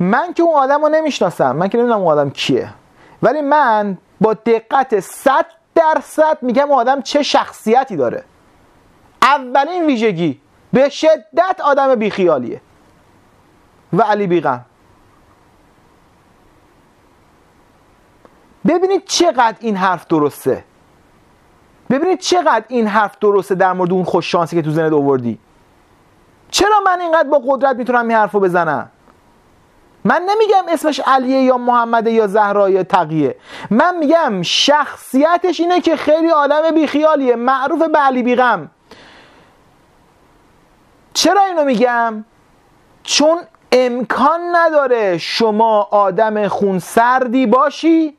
من که اون آدم رو نمیشناسم، من که نمیدونم اون آدم کیه، ولی من با دقت 100% میگم اون آدم چه شخصیتی داره. اولین ویژگی به شدت آدم بیخیالیه و علی بیغم. ببینید چقدر این حرف درسته، ببینید چقدر این حرف درسته در مورد اون خوششانسی که تو ذهنت آوردی. چرا من اینقدر با قدرت میتونم این حرفو بزنم؟ من نمیگم اسمش علیه یا محمد یا زهرا یا تقیه، من میگم شخصیتش اینه که خیلی آدم بیخیالیه، معروف به علی بیغم. چرا اینو میگم؟ چون امکان نداره شما آدم خونسردی باشی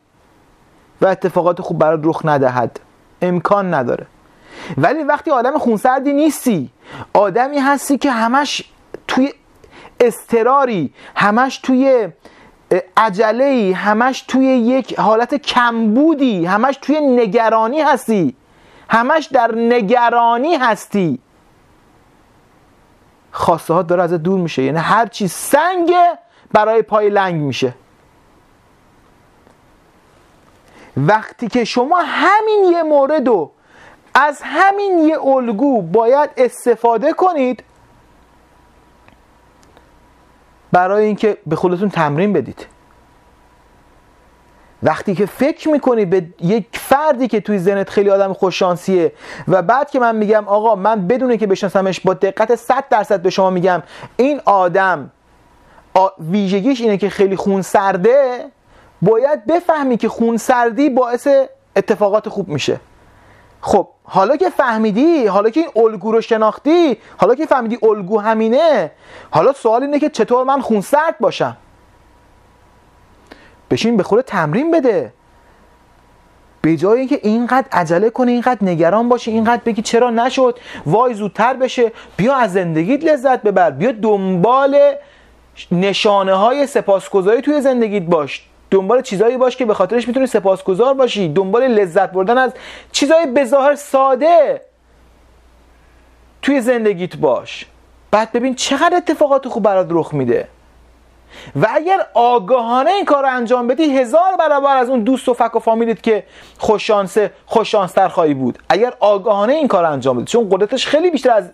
و اتفاقات خوب برات رخ ندهد، امکان نداره. ولی وقتی آدم خونسردی نیستی، آدمی هستی که همش توی اضطراری، همش توی عجله‌ای، همش توی یک حالت کمبودی، همش توی نگرانی هستی، همش در نگرانی هستی، خواسته ها داره ازت دور میشه. یعنی هر چی سنگه برای پای لنگ میشه. وقتی که شما همین یه موردو از همین یه الگو باید استفاده کنید برای اینکه به خودتون تمرین بدید. وقتی که فکر میکنی به یک فردی که توی ذهنت خیلی آدم خوششانسیه و بعد که من میگم آقا من بدون که بشناسمش با دقت 100% به شما میگم این آدم ویژگیش اینه که خیلی خونسرده، باید بفهمی که خونسردی باعث اتفاقات خوب میشه. خب حالا که فهمیدی، حالا که این الگو رو شناختی، حالا که فهمیدی الگو همینه، حالا سوال اینه که چطور من خونسرد باشم. بشین به خودت تمرین بده. به جای اینکه اینقدر عجله کنی، اینقدر نگران باشی، اینقدر بگی چرا نشد، وای زودتر بشه، بیا از زندگیت لذت ببر، بیا دنبال نشانه های سپاسگزاری توی زندگیت باش، دنبال چیزایی باش که به خاطرش میتونی سپاسگزار باشی، دنبال لذت بردن از چیزای بظاهر ساده توی زندگیت باش. بعد ببین چقدر اتفاقات خوب برات رخ میده. و اگر آگاهانه این کار رو انجام بدی، 1000 برابر از اون دوست و فک و فامیلت که خوششانستر خواهی بود. اگر آگاهانه این کار رو انجام بدی، چون قدرتش خیلی بیشتر از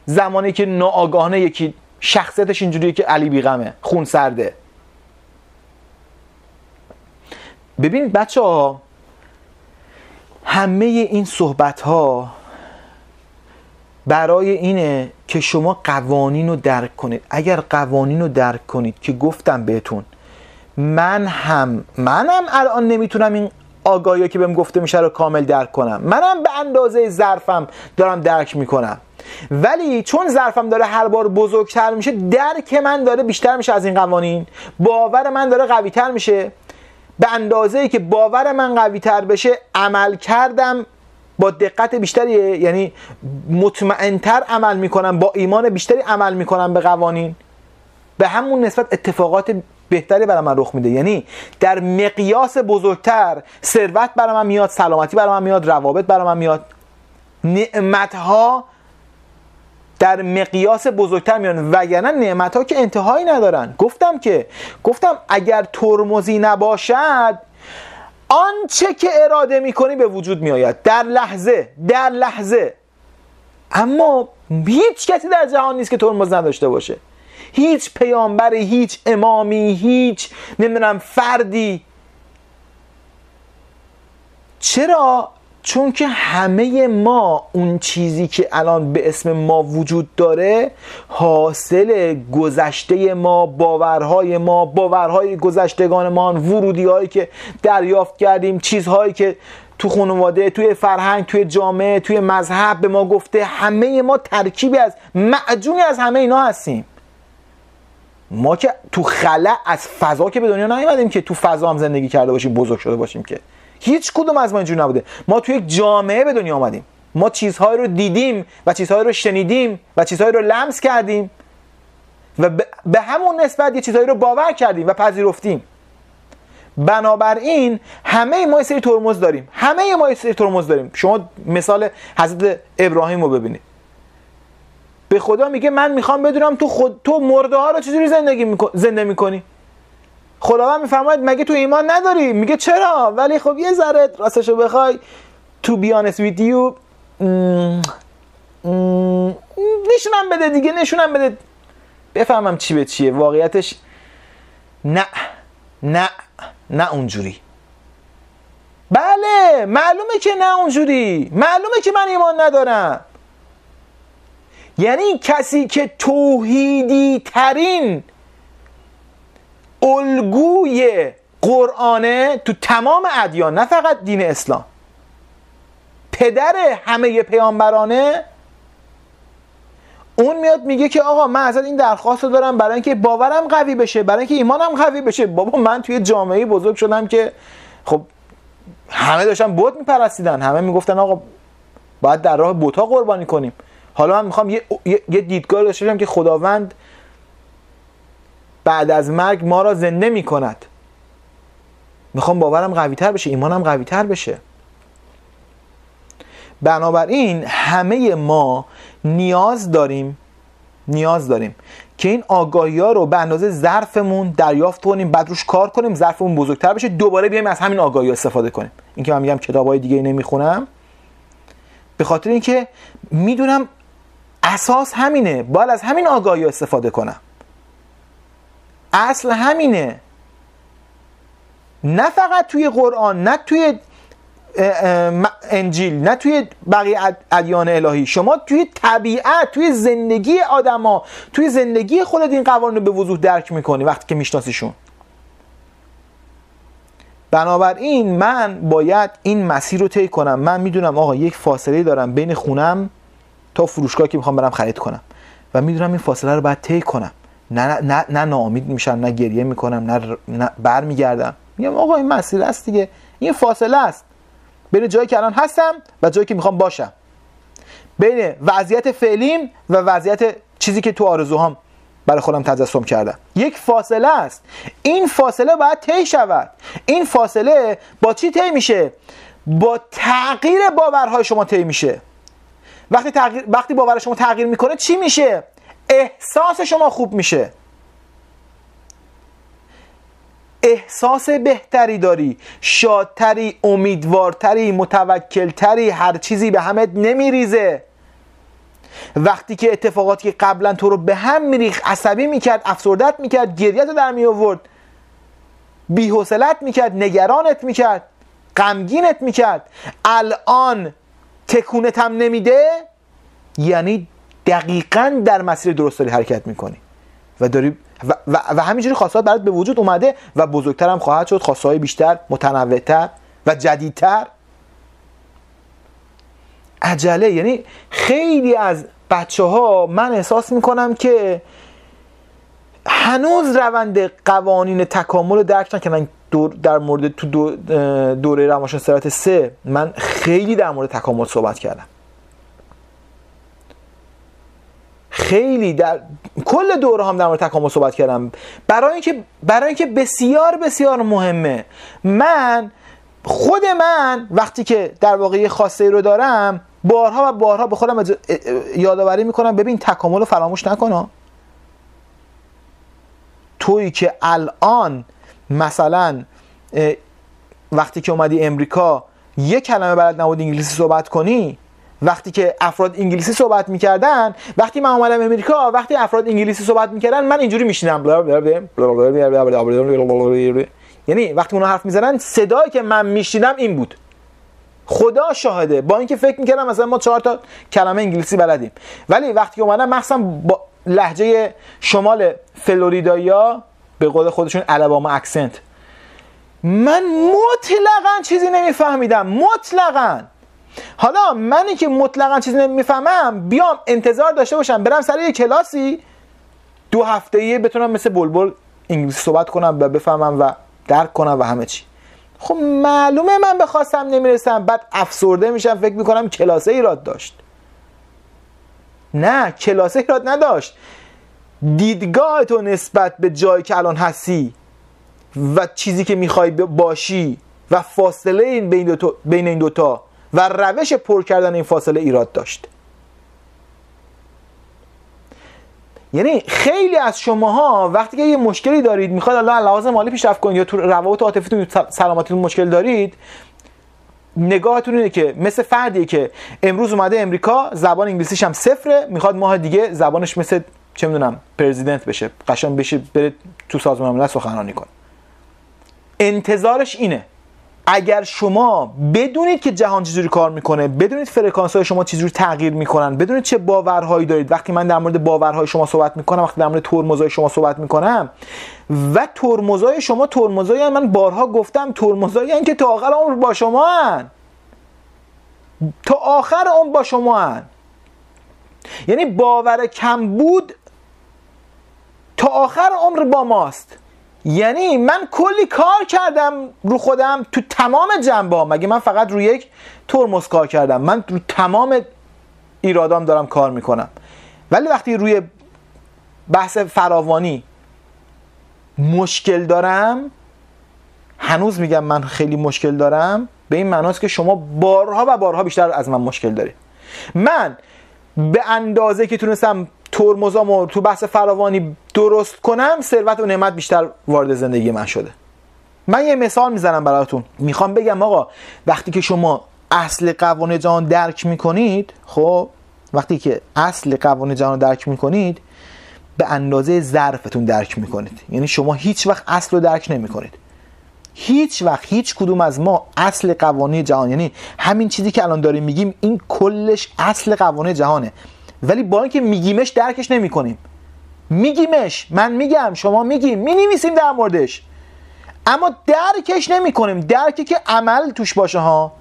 زمانی که ناآگاهانه یکی شخصیتش اینجوریه که علی بیغمه، خون سرده. ببینید بچه ها، همه این صحبت ها برای اینه که شما قوانین رو درک کنید. اگر قوانین رو درک کنید که گفتم بهتون، منم الان نمیتونم این آگاهی که بهم گفته میشه رو کامل درک کنم، منم به اندازه ظرفم دارم درک میکنم، ولی چون ظرفم داره هر بار بزرگتر میشه، درک من داره بیشتر میشه از این قوانین، باور من داره قویتر میشه. به اندازه‌ای که باور من قویتر بشه، عمل کردم با دقت بیشتری، یعنی مطمئن‌تر عمل میکنم، با ایمان بیشتری عمل میکنم به قوانین، به همون نسبت اتفاقات بهتری برای من رخ میده. یعنی در مقیاس بزرگتر ثروت برای من میاد، سلامتی برای من میاد، روابط برای من میاد، نعمت‌ها در مقیاس بزرگتر میان، وگرنه نعمت‌ها که انتهایی ندارن. گفتم اگر ترمزی نباشد، آنچه که اراده میکنی به وجود میآید در لحظه. اما هیچ کسی در جهان نیست که ترمز نداشته باشه، هیچ پیامبری، هیچ امامی، هیچ فردی. چرا؟ چون که همه ما اون چیزی که الان به اسم ما وجود داره حاصل گذشته ما، باورهای گذشتگان ما، ورودی‌هایی که دریافت کردیم، چیزهایی که تو خانواده، توی فرهنگ، توی جامعه، توی مذهب به ما گفته. همه ما ترکیبی از معجونی از همه اینا هستیم. ما که تو خلأ از فضا که به دنیا نیومدیم که تو فضا هم زندگی کرده باشیم، بزرگ شده باشیم، که هیچ کدوم از ما اینجوری نبوده. ما تو یک جامعه به دنیا آمدیم، ما چیزهایی رو دیدیم و چیزهایی رو شنیدیم و چیزهایی رو لمس کردیم و به همون نسبت یه چیزهایی رو باور کردیم و پذیرفتیم. بنابراین همه ما یه سری ترمز داریم، همه ما یه سری ترمز داریم. شما مثال حضرت ابراهیم رو ببینید. به خدا میگه من میخوام بدونم تو مرده ها رو چجوری زنده میکنی. خداوند میفرماید مگه تو ایمان نداری؟ میگه چرا؟ ولی خب یه ذره راستشو بخوای to be honest with you نشونم بده دیگه، نشونم بده بفهمم چی به چیه. واقعیتش نه اونجوری. بله معلومه که نه اونجوری، معلومه که من ایمان ندارم. یعنی کسی که توحیدی ترین الگوی قرآنه تو تمام ادیان، نه فقط دین اسلام، پدر همه پیامبرانه، اون میاد میگه که آقا من ازت این درخواست رو دارم برای اینکه باورم قوی بشه، برای اینکه ایمانم قوی بشه. بابا من توی جامعه بزرگ شدم که خب همه داشتن بت میپرستیدن، همه میگفتن آقا باید در راه بت‌ها قربانی کنیم. حالا من میخوام یه دیدگاه داشته باشم که خداوند بعد از مرگ ما را زنده میکند. میخوام باورم قوی تر بشه، ایمانم قوی تر بشه. بنابراین همه ما نیاز داریم که این آگاهی ها رو به اندازه ظرفمون دریافت کنیم، بعد روش کار کنیم، ظرفمون بزرگتر بشه، دوباره بیایم از همین آگاهی ها استفاده کنیم. این که من میگم کتابای دیگه نمیخونم به خاطر اینکه میدونم اساس همینه، باید از همین آگاهی ها استفاده کنم. اصل همینه، نه فقط توی قرآن، نه توی انجیل، نه توی بقیه ادیان الهی. شما توی طبیعت، توی زندگی آدما، توی زندگی خودت این قوانین رو به وضوح درک میکنی وقتی که میشناسیشون. بنابراین من باید این مسیر رو طی کنم. من میدونم آقا یک فاصله دارم بین خونم تا فروشگاهی که میخوام برم خرید کنم و میدونم این فاصله رو باید طی کنم. نه ناامید میشم، نه گریه میکنم، نه برمیگردم. میگم آقا این مسیر است دیگه، این فاصله است بین جایی که الان هستم و جایی که میخوام باشم، بین وضعیت فعلیم و وضعیت چیزی که تو آرزوهام برای خودم تجسم کردم. یک فاصله است، این فاصله باید طی شود. این فاصله با چی طی میشه؟ با تغییر باورهای شما طی میشه. وقتی باور شما تغییر میکنه چی میشه؟ احساس شما خوب میشه، احساس بهتری داری، شادتری، امیدوارتری، متوکلتری، هر چیزی به همت نمیریزه. وقتی که اتفاقاتی که قبلا تو رو به هم میریخت، عصبی میکرد، افسردت میکرد، گریت رو در می آورد، بی‌حوصلت میکرد، نگرانت میکرد، غمگینت میکرد، الان تکونت هم نمیده، یعنی دقیقاً در مسیر درست داری حرکت میکنی و داری و همینجوری خواستات برات به وجود اومده و بزرگتر هم خواهد شد، خواستهای بیشتر، متنوعتر و جدیدتر. عجله. یعنی خیلی از بچه‌ها من احساس میکنم که هنوز روند قوانین تکامل رو درک نکردن. در مورد تو دوره روانشناسی 3 من خیلی در مورد تکامل صحبت کردم، خیلی در کل دوره هم در مورد تکامل صحبت کردم، برای اینکه بسیار بسیار مهمه. خود من وقتی که در واقع یه خواسته رو دارم، بارها و بارها به خودم یادآوری میکنم ببین تکامل رو فراموش نکن. تویی که الان مثلا وقتی که اومدی امریکا یک کلمه بلد نبود انگلیسی صحبت کنی، وقتی که افراد انگلیسی صحبت میکردن، وقتی من اومدم امریکا وقتی افراد انگلیسی صحبت میکردن من اینجوری میشینم، یعنی وقتی اونا حرف میزنن صدایی که من میشیدم این بود. خدا شاهده، با اینکه فکر میکردم مثلا ما 4 تا کلمه انگلیسی بلدیم، ولی وقتی که اومدم مخصوصا با لهجه شمال فلوریدایا به قول خودشون الاباما اکسنت، من مطلقاً چیزی نمیفهمیدم، مطلقاً. حالا منی که مطلقاً چیزی نمیفهمم بیام انتظار داشته باشم برم سر یه کلاسی 2 هفته‌ای بتونم مثل بلبل انگلیسی صحبت کنم و بفهمم و درک کنم و همه چی. خب معلومه من به خواستم نمیرسم، بعد افسرده میشم، فکر میکنم کلاسه ایراد داشت. نه، کلاسه ایراد نداشت. دیدگاه تو نسبت به جایی که الان هستی و چیزی که میخوای باشی و فاصله بین این دوتا و روش پر کردن این فاصله ایراد داشت. یعنی خیلی از شماها وقتی که یه مشکلی دارید، میخواید الان لحاظ مالی پیشرفت کنید یا تو روابط عاطفیتون سلامتیتون مشکل دارید، نگاهتون اینه که مثل فردیه که امروز اومده امریکا، زبان انگلیسیش هم صفره، میخواد ماه دیگه زبانش مثل چه میدونم پرزیدنت بشه، قشنگ بشه، بره تو سازمان ملل سخنرانی کنه. انتظارش اینه. اگر شما بدونید که جهان چجوری کار میکنه، بدونید فرکانس‌های شما چجوری تغییر میکنن، بدونید چه باورهایی دارید، وقتی من در مورد باورهای شما صحبت میکنم، وقتی در مورد ترمزهای شما صحبت میکنم و ترمزهای شما ترمزهای من بارها گفتم ترمزهایی هستند که تا آخر عمر با شما هستند. تا آخر عمر با شما هستند. یعنی باور کمبود تا آخر عمر با ماست. یعنی من کلی کار کردم رو خودم تو تمام جنبه‌ها، مگه من فقط روی یک ترمز کار کردم؟ من رو تمام ایرادام دارم کار میکنم. ولی وقتی روی بحث فراوانی مشکل دارم، هنوز میگم من خیلی مشکل دارم، به این معناست که شما بارها و بارها بیشتر از من مشکل دارید. من به اندازه که تونستم ترمزامو تو بحث فراوانی درست کنم، ثروت و نعمت بیشتر وارد زندگی من شده. من یه مثال میزنم براتون. میخوام بگم آقا وقتی که شما اصل قوانین جهان درک میکنید، خب وقتی که اصل قوانین جهان درک میکنید، به اندازه ظرفتون درک میکنید. یعنی شما هیچ وقت اصل رو درک نمیکنید. هیچ وقت هیچ کدوم از ما اصل قوانین جهان، یعنی همین چیزی که الان داریم میگیم، این کلش اصل قوانین جهانه، ولی با اینکه میگیمش درکش نمیکنیم. میگیمش، من میگم، شما میگیم، مینویسیم در موردش، اما درکش نمیکنیم. درکی که عمل توش باشه ها،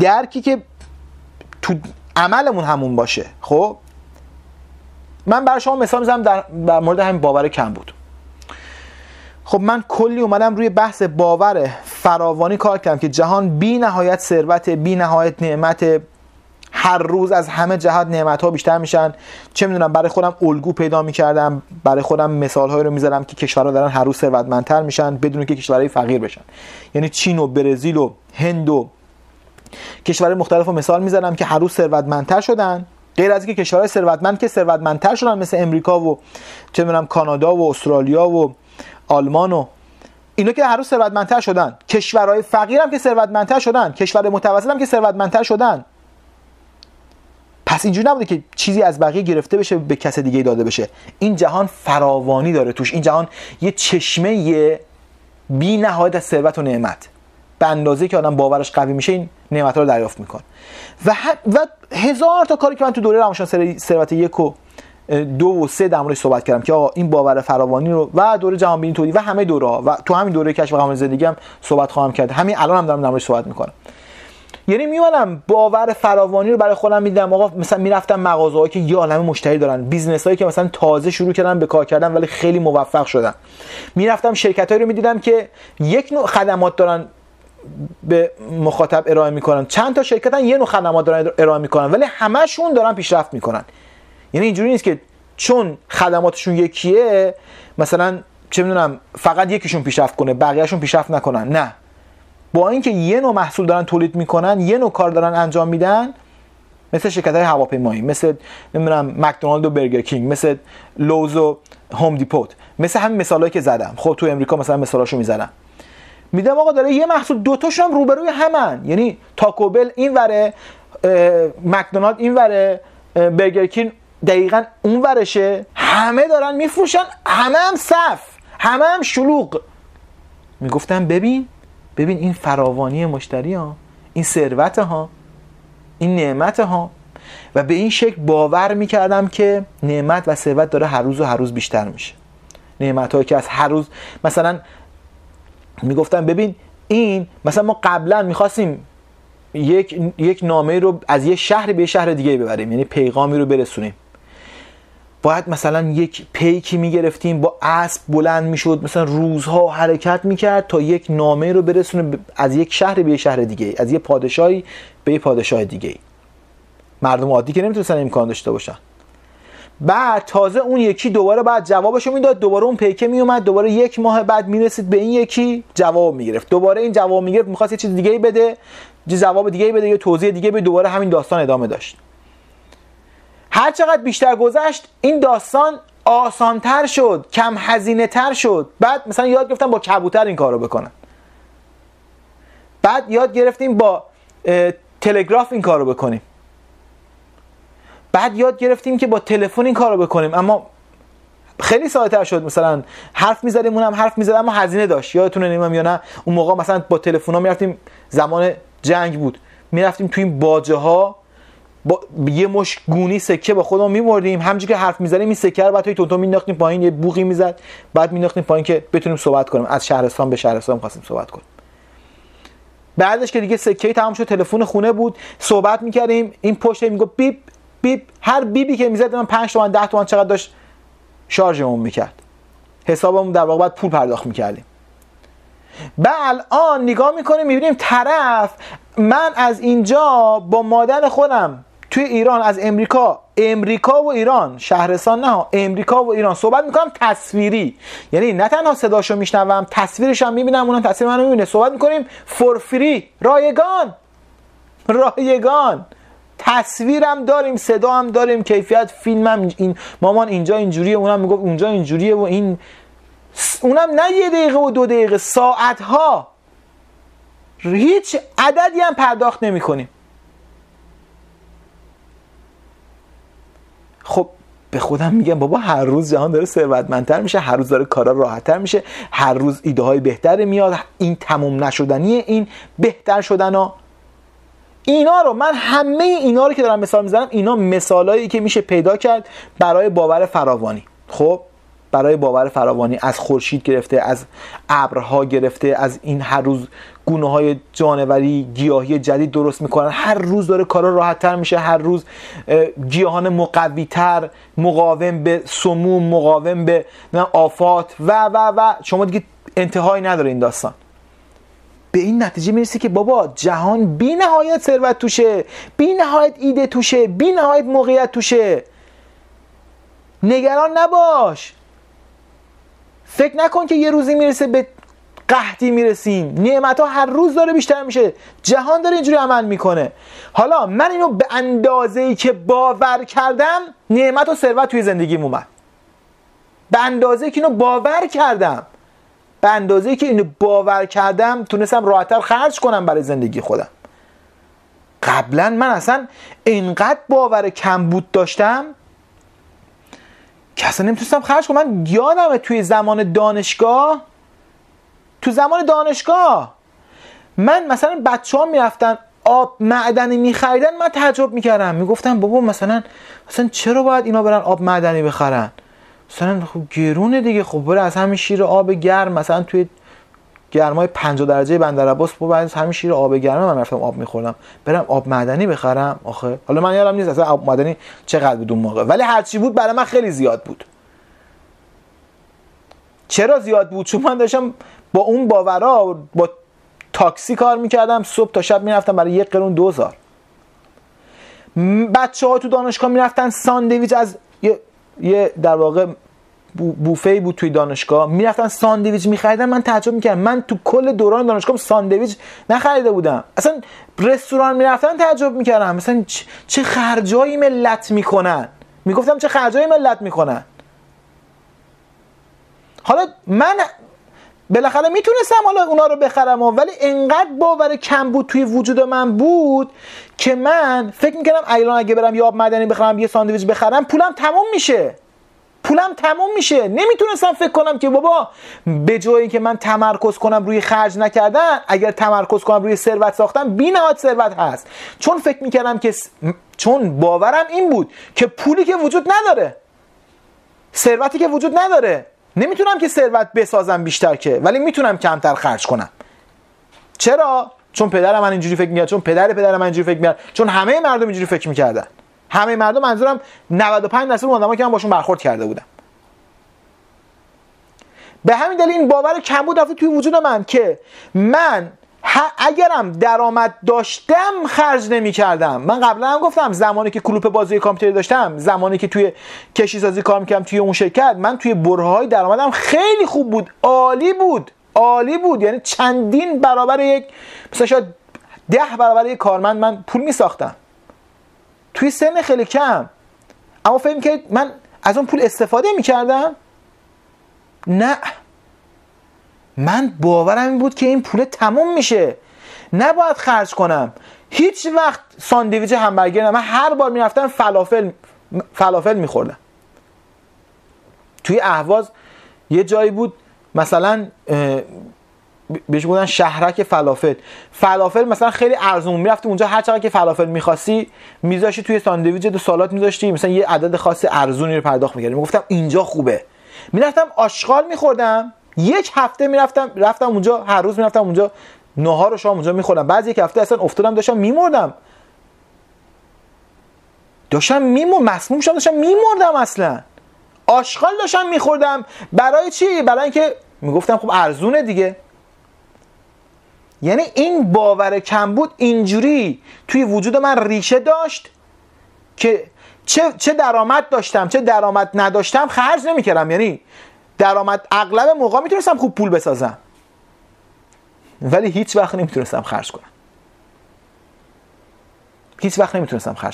درکی که تو عملمون همون باشه. خب من برای شما مثال میزنم در مورد همین باور کم بود. خب من کلی اومدم روی بحث باور فراوانی کار کردم که جهان بی نهایت ثروت، بی نهایت نعمت، هر روز از همه جهت نعمت‌ها بیشتر میشن. چه میدونم، برای خودم الگو پیدا میکردم، برای خودم مثال‌هایی رو میزدم که کشورها دارن هر روز ثروتمندتر میشن بدون که کشورهای فقیر بشن. یعنی چین و برزیل و هند و کشورهای مختلف رو مثال میزدم که هر روز ثروتمندتر شدن، غیر از اینکه کشورهای ثروتمند که ثروتمندتر شدن مثل امریکا و چه میدونم کانادا و استرالیا و آلمان و اینا که هر روز ثروتمندتر شدن. کشورهای فقیر هم که ثروتمندتر شدن، کشورهای متوسط هم که ثروتمندتر شدن. پس اینجوری نبوده که چیزی از بقیه گرفته بشه به کس دیگه داده بشه. این جهان فراوانی داره توش. این جهان یه چشمه بی نهایت از ثروت و نعمت، به اندازه که آدم باورش قوی میشه این نعمت‌ها رو دریافت میکنه. و هزار تا کاری که من تو دوره روانشناسی ثروت 1 و 2 و 3 در موردش صحبت کردم که آقا این باور فراوانی رو و دوره جهان بینی تولید و همه دوره‌ها و تو همین دوره کشف قوانین زندگی هم صحبت خواهم کرد. همین الان هم دارم در موردش صحبت میکنم. یعنی میومدم باور فراوانی رو برای خودم میدیدم. آقا مثلا میرفتم مغازه‌هایی که یه عالمه مشتری دارن، بیزنس‌هایی که مثلا تازه شروع کردن به کار کردن ولی خیلی موفق شدن. میرفتم شرکتایی رو میدیدم که یک نوع خدمات دارن به مخاطب ارائه میکنن، چند تا شرکتن یه نوع خدمات دارن ارائه میکنن ولی همشون دارن پیشرفت میکنن. یعنی اینجوری نیست که چون خدماتشون یکیه مثلا چه میدونم فقط یکیشون پیشرفت کنه بقیه‌شون پیشرفت نکنن. نه، با اینکه یه نوع محصول دارن تولید میکنن، یه نوع کار دارن انجام میدن، مثل شرکت‌های هواپیمایی، مثل نمیدونم مکدونالد و برگر کینگ، مثل لوز و هوم دیپوت، مثل همین مثالایی که زدم. خب تو امریکا مثلا مثالاشو میزنم، میدم آقا داره یه محصول دوتاشون هم روبروی همن. یعنی تاکو بل این وره، مکدونالد این وره، برگر کینگ دقیقاً اون ورشه، همه دارن میفروشن، همه هم صف، همه هم شلوغ. میگفتم ببین این فراوانی مشتری ها، این ثروت ها، این نعمت ها. و به این شکل باور میکردم که نعمت و ثروت داره هر روز و هر روز بیشتر میشه. نعمت هایی که از هر روز، مثلا میگفتم ببین این مثلا ما قبلا میخواستیم یک نامه رو از یه شهر به یه شهر دیگه ببریم، یعنی پیغامی رو برسونیم. باید مثلا یک پیکی میگرفتیم با اسب بلند میشد، مثلا روزها حرکت میکرد تا یک نامه رو برسونه از یک شهر به یک شهر دیگه، از یک پادشاهی به یک پادشاه دیگه. مردم عادی که نمیتونستن امکان داشته باشن. بعد تازه اون یکی دوباره بعد جوابشو میداد، دوباره اون پیکه میومد، دوباره یک ماه بعد میرسید به این یکی جواب میگرفت، دوباره این جواب میگرفت، میخواست یه چیز دیگه بده، جواب دیگه بده، یه توضیح دیگه بده، دوباره همین داستان ادامه داشت. هر چقدر بیشتر گذشت این داستان آسانتر شد، کم هزینه تر شد. بعد مثلا یاد گرفتم با کبوتر این کارو بکنن، بعد یاد گرفتیم با تلگراف این کارو بکنیم، بعد یاد گرفتیم که با تلفن این کارو بکنیم. اما خیلی ساده تر شد. مثلا حرف میزدیم، اونم حرف میزد اما هزینه داشت. یادتونه نمیدونم یا نه اون موقع مثلا با تلفن‌ها میرفتیم، زمان جنگ بود، میرفتیم توی این باجه ها با یه مش گونی سکه با خودمون میبردیم، همونجوری که حرف میزدیم این سکه رو بعد توی تونتون مینداختیم پایین، یه بوقی میزد، بعد مینداختیم پایین که بتونیم صحبت کنیم. از شهرستان به شهرستان می‌خواستیم صحبت کنیم. بعدش که دیگه سکه تمام شد، تلفن خونه بود، صحبت میکردیم، این پشت میگفت بیپ بیپ، هر بیبی که میزد من 5 تومن 10 تومن چقدر داشت شارژمون میکرد، حسابمون در واقع بعد پول پرداخت میکردیم. بعد الان نگاه میکنیم میبینیم طرف، من از اینجا با مادر خودم توی ایران از امریکا و ایران، شهرستان نه، امریکا و ایران صحبت میکنم تصویری، یعنی نه تنها صداشو میشنوم تصویرش هم میبینم، اونم تصویر منو میبینه، صحبت میکنیم فور فری، رایگان، تصویرم داریم، صدا هم داریم، کیفیت فیلمم، این مامان اینجا اینجوریه، اونم میگفت اونجا اینجوریه، و این اونم نه 1 دقیقه و 2 دقیقه، ساعتها، هیچ عددی هم پرداخت نمی کنیم. خب به خودم میگم بابا هر روز جهان داره ثروتمندتر میشه، هر روز داره کارا راحت‌تر میشه، هر روز ایده های بهتری میاد، این تموم نشدنیه، این بهتر شدنا. اینا رو من همه اینا رو که دارم مثال میزنم، اینا مثالایی که میشه پیدا کرد برای باور فراوانی. خب برای باور فراوانی، از خورشید گرفته، از ابرها گرفته، از این هر روز گونه‌های جانوری گیاهی جدید درست میکنن، هر روز داره کارا راحت‌تر میشه، هر روز گیاهان مقوی‌تر، مقاوم به سموم، مقاوم به آفات و شما دیگه انتهایی نداره این داستان. به این نتیجه میرسی که بابا جهان بی نهایت ثروت توشه، بی نهایت ایده توشه، بی نهایت موقعیت توشه. نگران نباش، فکر نکن که یه روزی میرسه به قحطی میرسیم. نعمت‌ها هر روز داره بیشتر میشه، جهان داره اینجوری عمل میکنه. حالا من اینو به اندازه‌ای که باور کردم، نعمت و ثروت توی زندگیم اومد. به اندازه‌ای که اینو باور کردم، تونستم راحت‌تر خرج کنم برای زندگی خودم. قبلا من اصلا اینقدر باور کمبود داشتم که اصلا نمیتونستم خرج کنم. من یادمه توی زمان دانشگاه، من مثلا بچه‌ها میرفتن آب معدنی میخریدن، من تعجب میکردم، میگفتم بابا مثلا چرا باید اینا برن آب معدنی بخرن؟ مثلا خب گرونه دیگه، خب برای از همین شیر آب گرم، مثلا توی گرمای 50 درجه بندرعباس با بعد از همین شیر آب گرم من رفتم آب میخوردم، برم آب معدنی بخرم؟ آخه حالا من یادم نیست اصلا آب معدنی چقدر بود اون موقع، ولی هرچی بود برای من خیلی زیاد بود. چرا زیاد بود؟ چون من داشتم با اون باورا با تاکسی کار میکردم، صبح تا شب میرفتم برای 1 قرون 2000. بچه‌ها تو دانشگاه میرفتن ساندویچ از یه در واقع بوفه بود توی دانشگاه، میرفتن ساندویچ میخریدن، من تعجب میکردم. من تو کل دوران دانشگاه ساندویچ نخریده بودم، اصلا رستوران میرفتن تعجب میکردم، مثلا چه خرجایی ملت میکنن. میگفتم چه خرجایی ملت میکنن. حالا من بالاخره میتونستم حالا اونا رو بخرم، ولی انقدر باور کم بود توی وجود من بود که من فکر میکردم الان اگه برم یه آب معدنی بخرم، یه ساندویچ بخرم، پولم تموم میشه. نمیتونستم فکر کنم که بابا به جایی که من تمرکز کنم روی خرج نکردن، اگر تمرکز کنم روی ثروت ساختن، بی‌نهایت ثروت هست. چون فکر میکردم که چون باورم این بود که پولی که وجود نداره، ثروتی که وجود نداره، نمیتونم که ثروت بسازم بیشتر که، ولی میتونم کمتر خرج کنم. چرا؟ چون پدر من اینجوری فکر می‌کرد، چون پدر من اینجوری فکر می‌کرد، چون همه مردم اینجوری فکر می‌کردن. همه مردم، منظورم 95% آدمایی که من باشون برخورد کرده بودم. به همین دلیل این باور کمبود رفته توی وجود من که من اگرم درآمد داشتم خرج نمی‌کردم. من قبلا هم گفتم زمانی که کلوپ بازی کامپیوتری داشتم، زمانی که توی کشتی سازی کار می‌کردم توی اون شرکت، من توی برهه‌های درآمدم خیلی خوب بود، عالی بود. یعنی چندین برابر یک، مثلا شاید 10 برابر یک کارمند من پول می‌ساختم توی سن خیلی کم. اما فکر می‌کنید من از اون پول استفاده می‌کردم؟ نه، من باورم این بود که این پول تموم میشه، نباید خرج کنم. هیچ وقت ساندویچ همبرگر نه، من هر بار میرفتم فلافل میخوردم. توی اهواز یه جایی بود مثلا بهش گفتن شهرک فلافل مثلا خیلی ارزون، میرفتی اونجا هر چقدر که فلافل میخواستی میذاشتی توی ساندویچ، دو سالاد میذاشتی، مثلا یه عدد خاص ارزونی رو پرداخت میکردی. میگفتم اینجا خوبه. میرفتم آشغال میخوردم، یک هفته رفتم اونجا، هر روز میرفتم اونجا، نهار و شام اونجا میخوردم. بعد یک هفته اصلا افتادم، داشتم میمردم، مسموم شدم، داشتم میمردم. اصلا آشغال داشتم میخوردم. برای چی؟ برای اینکه میگفتم خب ارزونه دیگه. یعنی این باور کمبود اینجوری توی وجود من ریشه داشت که چه درآمد داشتم چه درآمد نداشتم خرج نمیکردم. یعنی درآمد اغلب موقع میتونستم خوب پول بسازم، ولی هیچ وقت نمیتونستم خرج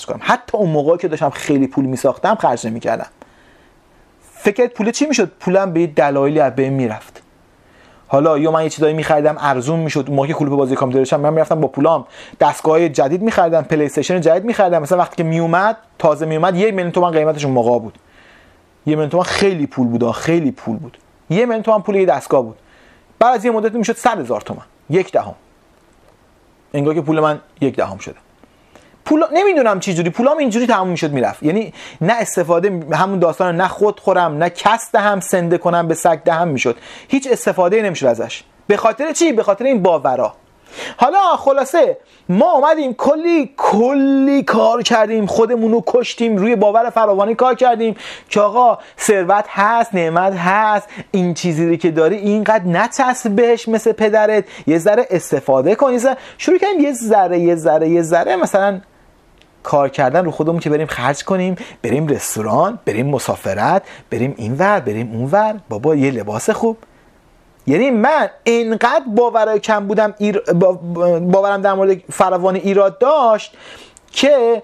کنم. حتی اون موقعی که داشتم خیلی پول میساختم خرج نمیکردم. فکرت پول چی میشد؟ پولم به دلایلی از بین میرفت. حالا یا من یه چیزایی می‌خریدم ارزون میشد، اون موقع که کلوپ بازی کامپیوتر داشتم، من میرفتم با پولام دستگاه جدید می‌خریدم، پلی استیشن جدید می‌خریدم. مثلا وقتی که تازه میومد 1 میلیون تومان قیمتش اون موقع بود. 1 میلیون تومان خیلی پول بود. 1 میلیون تومان پول یه دستگاه بود. بعد از یه مدت میشد 100,000 تومان، 1/10. انگار که پول من 1/10 شده. پول نمیدونم چه جوری پولام اینجوری تموم میشد میرفت. یعنی نه استفاده، همون داستان، نه خود خورم، نه کس دهم، سنده کنم به سگ دهم میشد. هیچ استفاده نمیشد ازش. به خاطر چی؟ به خاطر این باورا. حالا خلاصه ما اومدیم کلی کار کردیم، خودمونو کشتیم، روی باور فراوانی کار کردیم که آقا ذروت هست، نعمت هست، این چیزی که داری اینقدر نچسب بهش مثل پدرت، یه ذره استفاده کن. شروع کردیم یه ذره مثلا کار کردن رو خودمون که بریم خرج کنیم، بریم رستوران، بریم مسافرت، بریم اینور، بریم اونور، بابا یه لباس خوب. یعنی من اینقدر باورای کم بودم، باورم در مورد فراوانی ایراد داشت که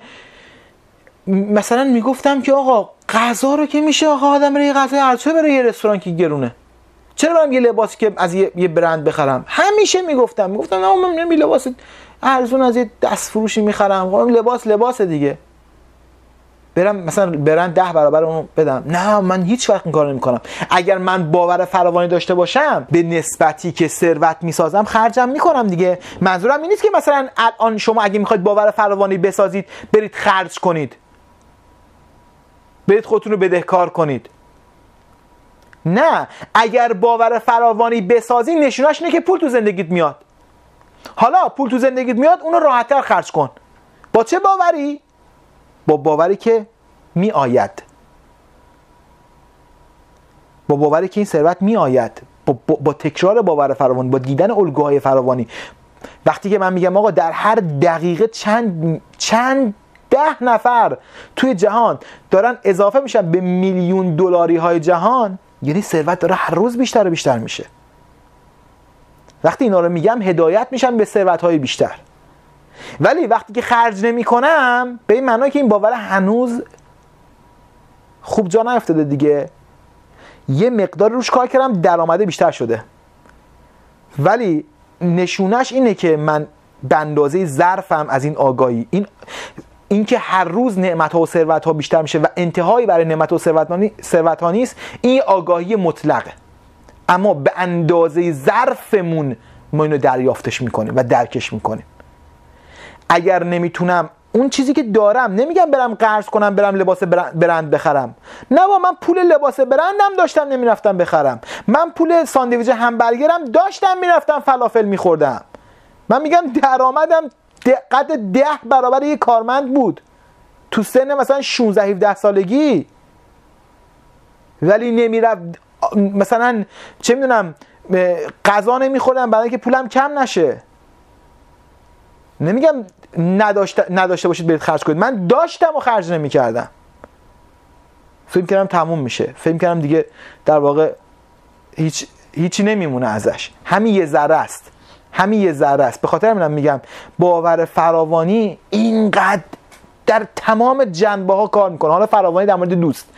مثلا میگفتم که آقا غذا رو که میشه آقا آدم بره یه غذای ارزون، بره یه رستوران که گرونه، چرا برم یه لباسی که از یه برند بخرم؟ همیشه میگفتم نه من یه لباس ارزون از یه دست فروشی میخرم، لباس دیگه، برم مثلا برند 10 برابر اون بدم. نه، من هیچ وقت این کارو نمیکنم. اگر من باور فراوانی داشته باشم، به نسبتی که ثروت میسازم خرجم میکنم دیگه. منظورم این نیست که مثلا الان شما اگه میخواید باور فراوانی بسازید برید خرج کنید، برید خودتون رو بدهکار کنید. نه، اگر باور فراوانی بسازی نشونش اینه که پول تو زندگیت میاد. حالا پول تو زندگیت میاد، اونو راحت‌تر خرج کن. با چه باوری؟ با باوری که می آید، با باوری که این ثروت می آید، با تکرار باور فراوانی، با دیدن الگوهای فراوانی. وقتی که من میگم آقا در هر دقیقه چند 10 نفر توی جهان دارن اضافه میشن به میلیون دلاری های جهان، یعنی ثروت داره هر روز بیشتر و بیشتر میشه. وقتی اینا رو میگم هدایت میشن به ثروت های بیشتر. ولی وقتی که خرج نمی کنم، به این معنی که این باور هنوز خوب جا نیفتاده دیگه. یه مقدار روش کار کردم، درآمده بیشتر شده، ولی نشونش اینه که من به اندازه ظرفم از این آگاهی، این که هر روز نعمت ها و ثروت ها بیشتر میشه و انتهایی برای نعمت و ثروت ها نیست، این آگاهی مطلقه. اما به اندازه ظرفمون ما اینو دریافتش میکنیم و درکش میکنیم. اگر نمیتونم اون چیزی که دارم، نمیگم برم قرض کنم برم لباس برند بخرم، نه با من پول لباس برندم داشتم نمیرفتم بخرم، من پول ساندویچ همبرگرم داشتم میرفتم فلافل میخوردم. من میگم درآمدم قد 10 برابر یک کارمند بود. تو سن مثلا 16 17 سالگی، ولی نمیرفت مثلا چه میدونم غذا نمیخوردم برای اینکه پولم کم نشه. نمیگم نداشته باشید برید خرج کنید، من داشتم و خرج نمیکردم. فکر کردم تموم میشه، فکر کردم دیگه در واقع هیچی نمیمونه ازش، همین یه ذره است، همین یه ذره است. به خاطر همینم میگم باور فراوانی اینقدر در تمام جنبه ها کار میکنه. حالا فراوانی در مورد دوست،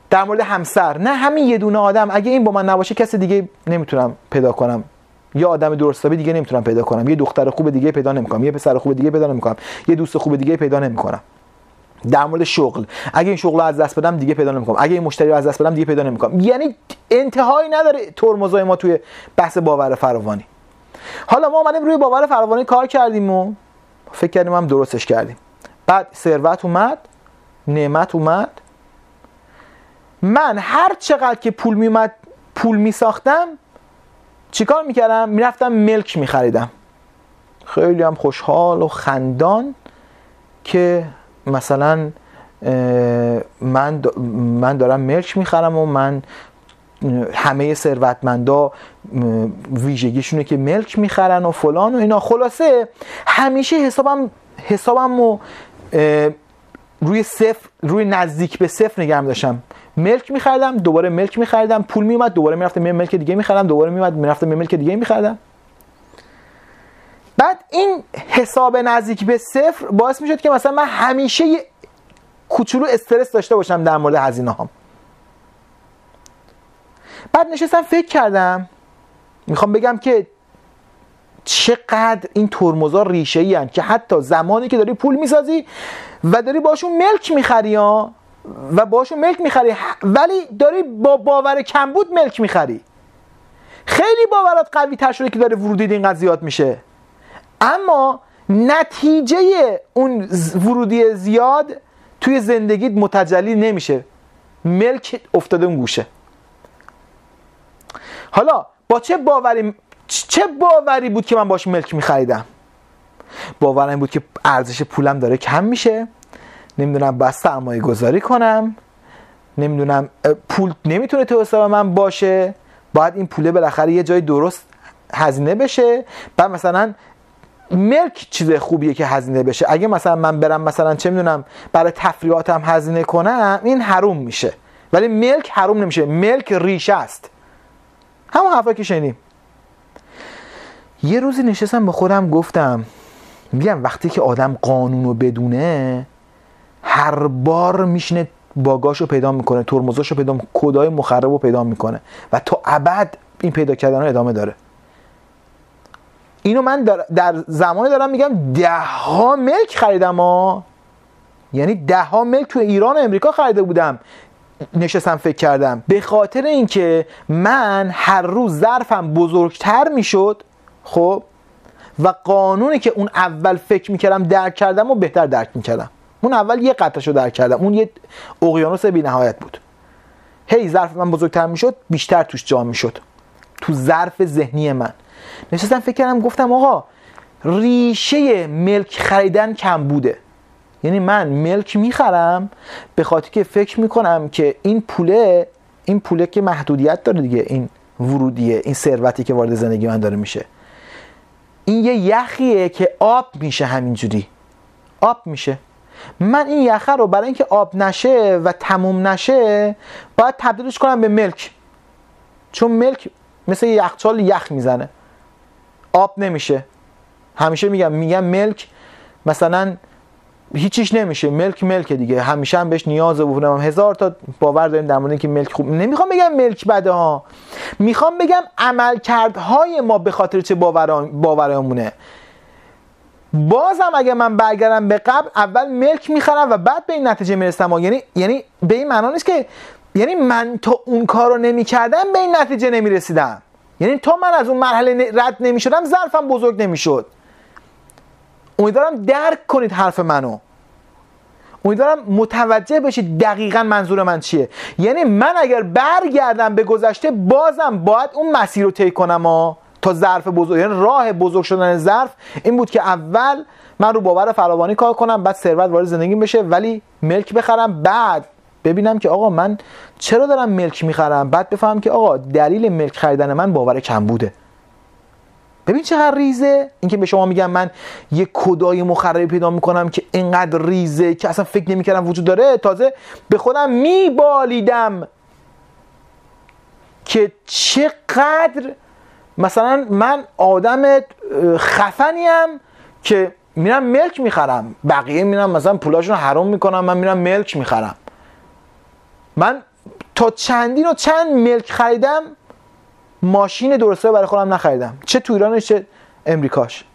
در مورد همسر، نه همین یه دونه آدم اگه این با من نباشه کسی دیگه نمیتونم پیدا کنم، یه آدم درستابی دیگه نمیتونم پیدا کنم، یه دختر خوب دیگه پیدا نمیکنم، یه پسر خوب دیگه پیدا نمیکنم، یه دوست خوب دیگه پیدا نمیکنم. در مورد شغل اگه این شغل رو از دست بدم دیگه پیدا نمیکنم، اگه این مشتری رو از دست بدم دیگه پیدا نمیکنم. یعنی انتهایی نداره ترمزای ما توی بحث باور فراوانی. حالا ما اومدیم روی باور فراوانی کار کردیم و فکر کردیم هم درستش کردیم. بعد ثروت اومد، نعمت اومد. من هر چقدر که پول میومد پول میساختم چیکار میکردم؟ میرفتم ملک میخریدم، خیلی هم خوشحال و خندان که مثلا من دارم ملک میخرم و من همه ثروتمندا ویژگیشونه که ملک میخرن و فلان و اینا. خلاصه همیشه حسابم رو روی صفر، روی نزدیک به صفر نگه داشتم. ملک میخریدم، دوباره ملک میخریدم، پول میومد دوباره میرفتم یه ملک دیگه میخریدم، دوباره میومد میرفتم یه ملک دیگه میخریدم. بعد این حساب نزدیک به صفر باعث میشد که مثلا من همیشه یه کوچولو استرس داشته باشم در مورد هزینه هام. بعد نشستم فکر کردم، میخوام بگم که چقدر این ترمزا ریشه‌ای هستند که حتی زمانی که داری پول میسازی و داری باشون ملک میخری و باشون ملک میخری ولی داری با باور کمبود ملک میخری. خیلی باورات قوی تر شده که داره ورودی این قضیات میشه، اما نتیجه اون ورودی زیاد توی زندگیت متجلی نمیشه، ملک افتاده اون گوشه. حالا با چه باوری بود که من باش ملک میخریدم؟ باورم این بود که ارزش پولم داره کم میشه، نمیدونم باید سرمایه گذاری کنم، نمیدونم پول نمیتونه تو حساب من باشه، باید این پوله بالاخره یه جای درست هزینه بشه. بعد مثلا ملک چیز خوبیه که هزینه بشه. اگه مثلا من برم مثلا چه میدونم برای تفریحاتم هزینه کنم این حروم میشه، ولی ملک حروم نمیشه، ملک ریشه است. همون حرفا که شنیدیم. یه روزی نشستم با خودم گفتم، میگم وقتی که آدم قانونو بدونه هر بار میشینه باگاشو پیدا میکنه، ترمزاشو پیدا میکنه، کدای مخربو پیدا میکنه و تا ابد این پیدا کردن رو ادامه داره. اینو من در زمانی دارم میگم 10 ملک خریدم یعنی 10 ملک تو ایران و امریکا خریده بودم. نشستم فکر کردم به خاطر اینکه من هر روز ظرفم بزرگتر میشد، خب، و قانونی که اون اول فکر میکردم درک کردم و بهتر درک میکردم. اون اول یه قطره‌شو درک کردم، اون یه اقیانوس بی نهایت بود. هی ظرف من بزرگتر میشد بیشتر توش جا میشد تو ظرف ذهنی من. نشستم فکر کردم گفتم آقا ریشه ملک خریدن کم بوده. یعنی من ملک میخرم به خاطر که فکر میکنم که این پوله که محدودیت داره دیگه، این ورودیه، این ثروتی که وارد زندگی من داره میشه، این یه یخیه که آب میشه، همینجوری آب میشه. من این یخه رو برای اینکه آب نشه و تموم نشه باید تبدیلش کنم به ملک، چون ملک مثل یه یخچال یخ میزنه، آب نمیشه. همیشه میگم ملک مثلا هیچیش نمیشه، ملک دیگه، همیشه هم بهش نیازه. بودم 1000 تا باور داریم در مورد اینکه ملک خوب. نمیخوام بگم ملک بده ها، میخوام بگم عملکردهای ما به خاطر چه باورامونه. بازم اگه من برگردم به قبل، اول ملک میخرم و بعد به این نتیجه میرسم. یعنی به این معنا نیست که یعنی من تا اون کارو نمیکردم به این نتیجه نمیرسیدم، یعنی تا من از اون مرحله رد نمیشدم ظرفم بزرگ نمیشد. امیدوارم درک کنید حرف منو، امیدوارم متوجه بشید دقیقاً منظور من چیه. یعنی من اگر برگردم به گذشته بازم باید اون مسیر رو طی کنم تا ظرف بزرگ، یعنی راه بزرگ شدن ظرف این بود که اول من رو باور فراوانی کار کنم، بعد ثروت وارد زندگیم بشه، ولی ملک بخرم، بعد ببینم که آقا من چرا دارم ملک میخرم، بعد بفهمم که آقا دلیل ملک خریدن من باور کم بوده. ببین چقدر ریزه. اینکه به شما میگم من یه کدای مخربی پیدا میکنم که اینقدر ریزه که اصلا فکر نمیکردم وجود داره، تازه به خودم میبالیدم که چقدر مثلا من آدم خفنیم که میرم ملک میخرم، بقیه میرم مثلا پولاشون حرام میکنم، من میرم ملک میخرم. من تا چند ملک خریدم، ماشین درسته برای خودم نخریدم، چه تو ایرانش چه امریکاش.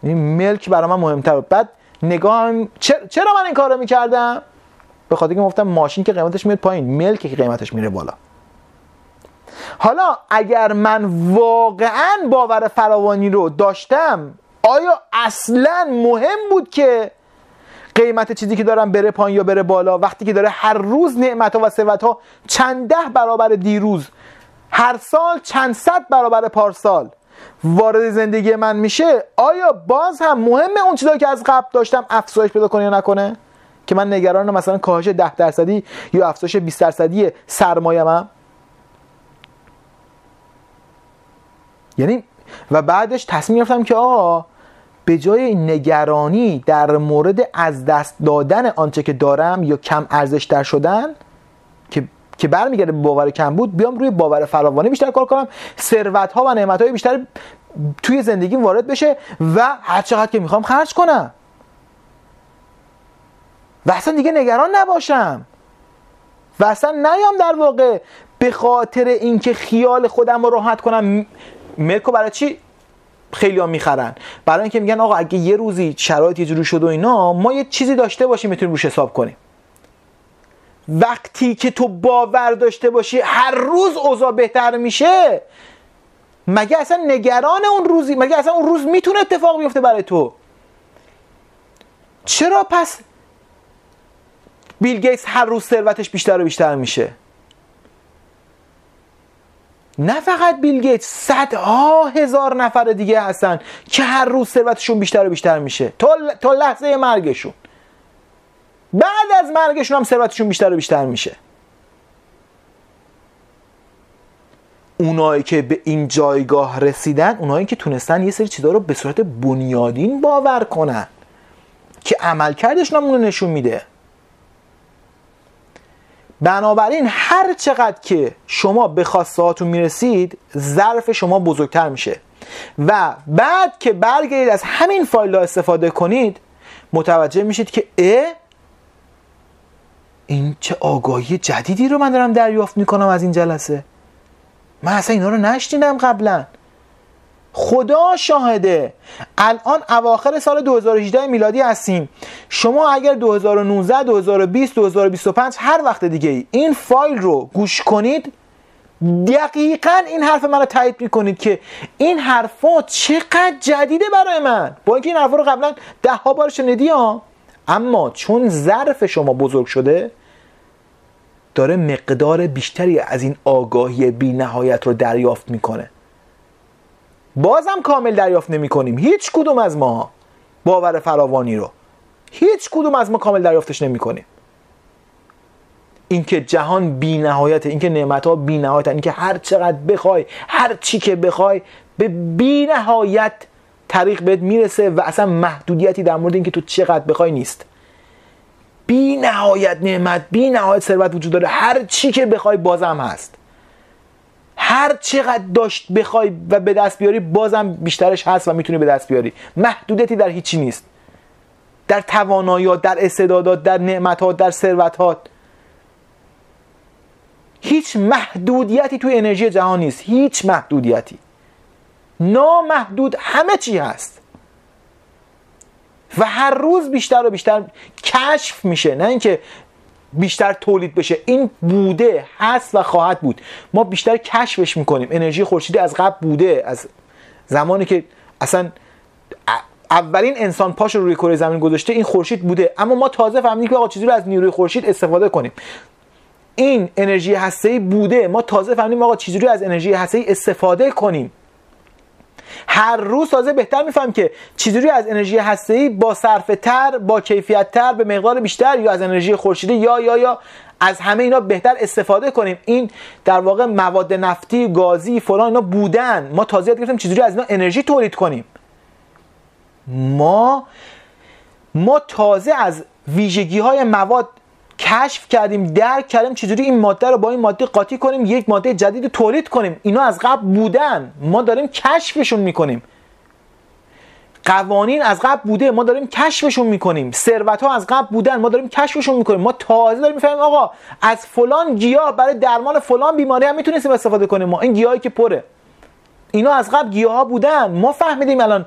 این ملک برای من مهمتر بود. بعد نگاهم چرا من این کارو میکردم؟ به خاطر اینکه گفتم ماشین که قیمتش میاد پایین، ملک که قیمتش میره بالا. حالا اگر من واقعا باور فراوانی رو داشتم، آیا اصلا مهم بود که قیمت چیزی که دارم بره پایین یا بره بالا؟ وقتی که داره هر روز نعمت‌ها و ثروت‌ها چند ده برابر دیروز، هر سال چند صد برابر پارسال وارد زندگی من میشه، آیا باز هم مهمه اون چیزایی که از قبل داشتم افزایش پیدا کنه یا نکنه؟ که من نگران مثلا کاهش 10% یا افزایش 20% سرمایه‌ام. یعنی و بعدش تصمیم گرفتم که آقا به جای نگرانی در مورد از دست دادن آنچه که دارم یا کم ارزش تر شدن که برمیگرده به باور کم بود، بیام روی باور فراوانی بیشتر کار کنم، ثروت‌ها و نعمت‌های بیشتر توی زندگیم وارد بشه و هر چقدر که میخوام خرج کنم و اصلا دیگه نگران نباشم و اصلا نیام در واقع به خاطر اینکه خیال خودم رو راحت کنم. ملکو برای چی خیلی ها میخرن؟ برای اینکه میگن آقا اگه یه روزی شرایط یه جوری شد و اینا، ما یه چیزی داشته باشیم میتونیم روش حساب کنیم. وقتی که تو باور داشته باشی هر روز اوضاع بهتر میشه، مگه اصلا نگران اون روزی؟ مگه اصلا اون روز میتونه اتفاق بیفته برای تو؟ چرا پس بیل گیتس هر روز ثروتش بیشتر و بیشتر میشه؟ نه فقط بیل گیتس، صدها هزار نفر دیگه هستن که هر روز ثروتشون بیشتر و بیشتر میشه تا لحظه مرگشون. بعد از مرگشون هم ثروتشون بیشتر و بیشتر میشه. اونایی که به این جایگاه رسیدن، اونایی که تونستن یه سری چیزا رو به صورت بنیادین باور کنن که عملکردشون هم اونو نشون میده. بنابراین هر چقدر که شما به خواسته هاتون میرسید، ظرف شما بزرگتر میشه و بعد که برگردید از همین فایل ها استفاده کنید، متوجه میشید که این چه آگاهی جدیدی رو من دارم دریافت میکنم از این جلسه. من اصلا اینا رو نشنیدم قبلا. خدا شاهده الان اواخر سال 2018 میلادی هستیم. شما اگر 2019 2020 2025 هر وقت دیگه این فایل رو گوش کنید، دقیقاً این حرف من رو تایید میکنید که این حرفا چقدر جدیده برای من، با اینکه این حرفا رو قبلا 10 بار شنیدی ها، اما چون ظرف شما بزرگ شده، داره مقدار بیشتری از این آگاهی بی نهایت رو دریافت میکنه. بازم کامل دریافت نمی کنیم، هیچ کدوم از ما باور فراوانی رو هیچ کدوم از ما کامل دریافتش نمی کنیم. اینکه جهان بی نهایته، اینکه نعمت‌ها بی نهایتن، اینکه هر چقدر بخوای، هر چی که بخوای، به بی نهایت طریق بهت میرسه و اصلا محدودیتی در مورد اینکه تو چقدر بخوای نیست. بی نهایت نعمت، بی نهایت ثروت وجود داره، هر چی که بخوای بازم هست. هر چقدر داشت بخوای و به دست بیاری بازم بیشترش هست و میتونی به دست بیاری. محدودیتی در هیچی نیست، در تواناییات، در استعدادات، در نعمتات، در ثروتات. هیچ محدودیتی توی انرژی جهان نیست، هیچ محدودیتی. نامحدود همه چی هست و هر روز بیشتر و بیشتر کشف میشه، نه اینکه بیشتر تولید بشه. این بوده، هست و خواهد بود. ما بیشتر کشفش میکنیم. انرژی خورشیدی از قبل بوده، از زمانی که اصلا اولین انسان پاش رو روی کره زمین گذاشته این خورشید بوده، اما ما تازه فهمیدیم که آقا چیزی رو از نیروی خورشید استفاده کنیم. این انرژی هسته‌ای بوده، ما تازه فهمیدیم آقا چیزی رو از انرژی هسته‌ای استفاده کنیم. هر روز تازه بهتر میفهم که چجوری از انرژی هسته‌ای با صرفه تر، با کیفیت تر، به مقدار بیشتر، یا از انرژی خورشیدی یا از همه اینا بهتر استفاده کنیم. این در واقع مواد نفتی، گازی، فلان اینا بودن، ما تازه یاد گرفتیم چجوری از اینا انرژی تولید کنیم. ما تازه از ویژگی‌های مواد کشف کردیم، درک کردیم چجوری این ماده رو با این ماده قاطی کنیم، یک ماده جدید رو تولید کنیم. اینا از قبل بودن، ما داریم کشفشون میکنیم. قوانین از قبل بوده، ما داریم کشفشون میکنیم. ثروت‌ها از قبل بودن، ما داریم کشفشون میکنیم. ما تازه داریم میفهمیم آقا از فلان گیاه برای درمان فلان بیماری هم میتونیم استفاده کنیم. ما این گیاهی که پره، اینا از قبل گیاها بودن، ما فهمیدیم الان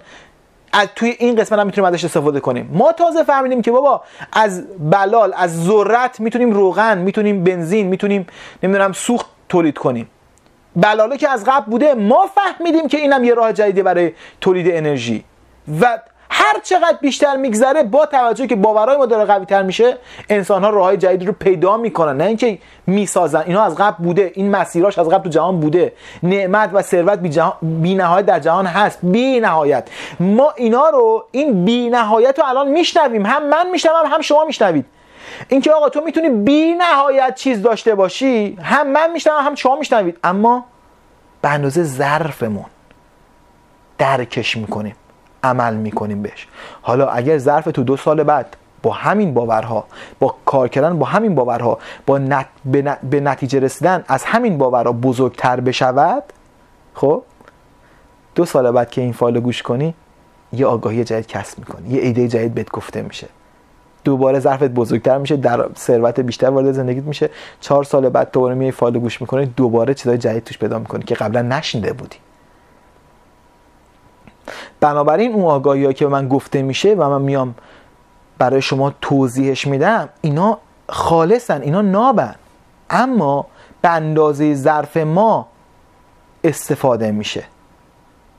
از توی این قسمت هم میتونیم ازش استفاده کنیم. ما تازه فهمیدیم که بابا از بلال، از ذرت میتونیم روغن، میتونیم بنزین، میتونیم نمیدونم سوخت تولید کنیم. بلاله که از قبل بوده، ما فهمیدیم که اینم یه راه جدیده برای تولید انرژی. و هر چقدر بیشتر میگذره، با توجه که باورهای ما داره قوی تر میشه، انسان ها راههای جدید رو پیدا میکنن، نه اینکه میسازن. اینا از قبل بوده، این مسیراش از قبل تو جهان بوده. نعمت و ثروت بی نهایت در جهان هست، بی نهایت. ما اینا رو، این بی نهایت رو الان میشنویم، هم من میشنوم هم شما میشنوید. اینکه آقا تو میتونی بی نهایت چیز داشته باشی، هم من میشنوم هم شما میشنوید، اما به اندازه ظرفمون درکش میکنیم، عمل میکنیم بهش. حالا اگر ظرف تو 2 سال بعد با همین باورها، با کار کردن با همین باورها، با به نتیجه رسیدن از همین باورها بزرگتر بشود، خب 2 سال بعد که این فایل رو گوش کنی، یه آگاهی جدید کسب میکنی، یه ایده جدید بهت گفته میشه، دوباره ظرفت بزرگتر میشه، در ثروت بیشتر وارد زندگیت میشه. 4 سال بعد دوباره میای فایل رو گوش میکنی، دوباره چیزای جدید توش پیدا میکنی که قبلا نشنیده بودی. بنابراین اون آگاهی‌ها که به من گفته میشه و من میام برای شما توضیحش میدم، اینا خالصن، اینا نابن، اما به اندازه ظرف ما استفاده میشه،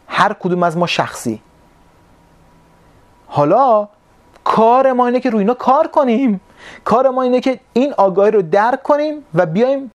هر کدوم از ما شخصی. حالا کار ما اینه که روی اینا کار کنیم. کار ما اینه که این آگاهی رو درک کنیم و بیایم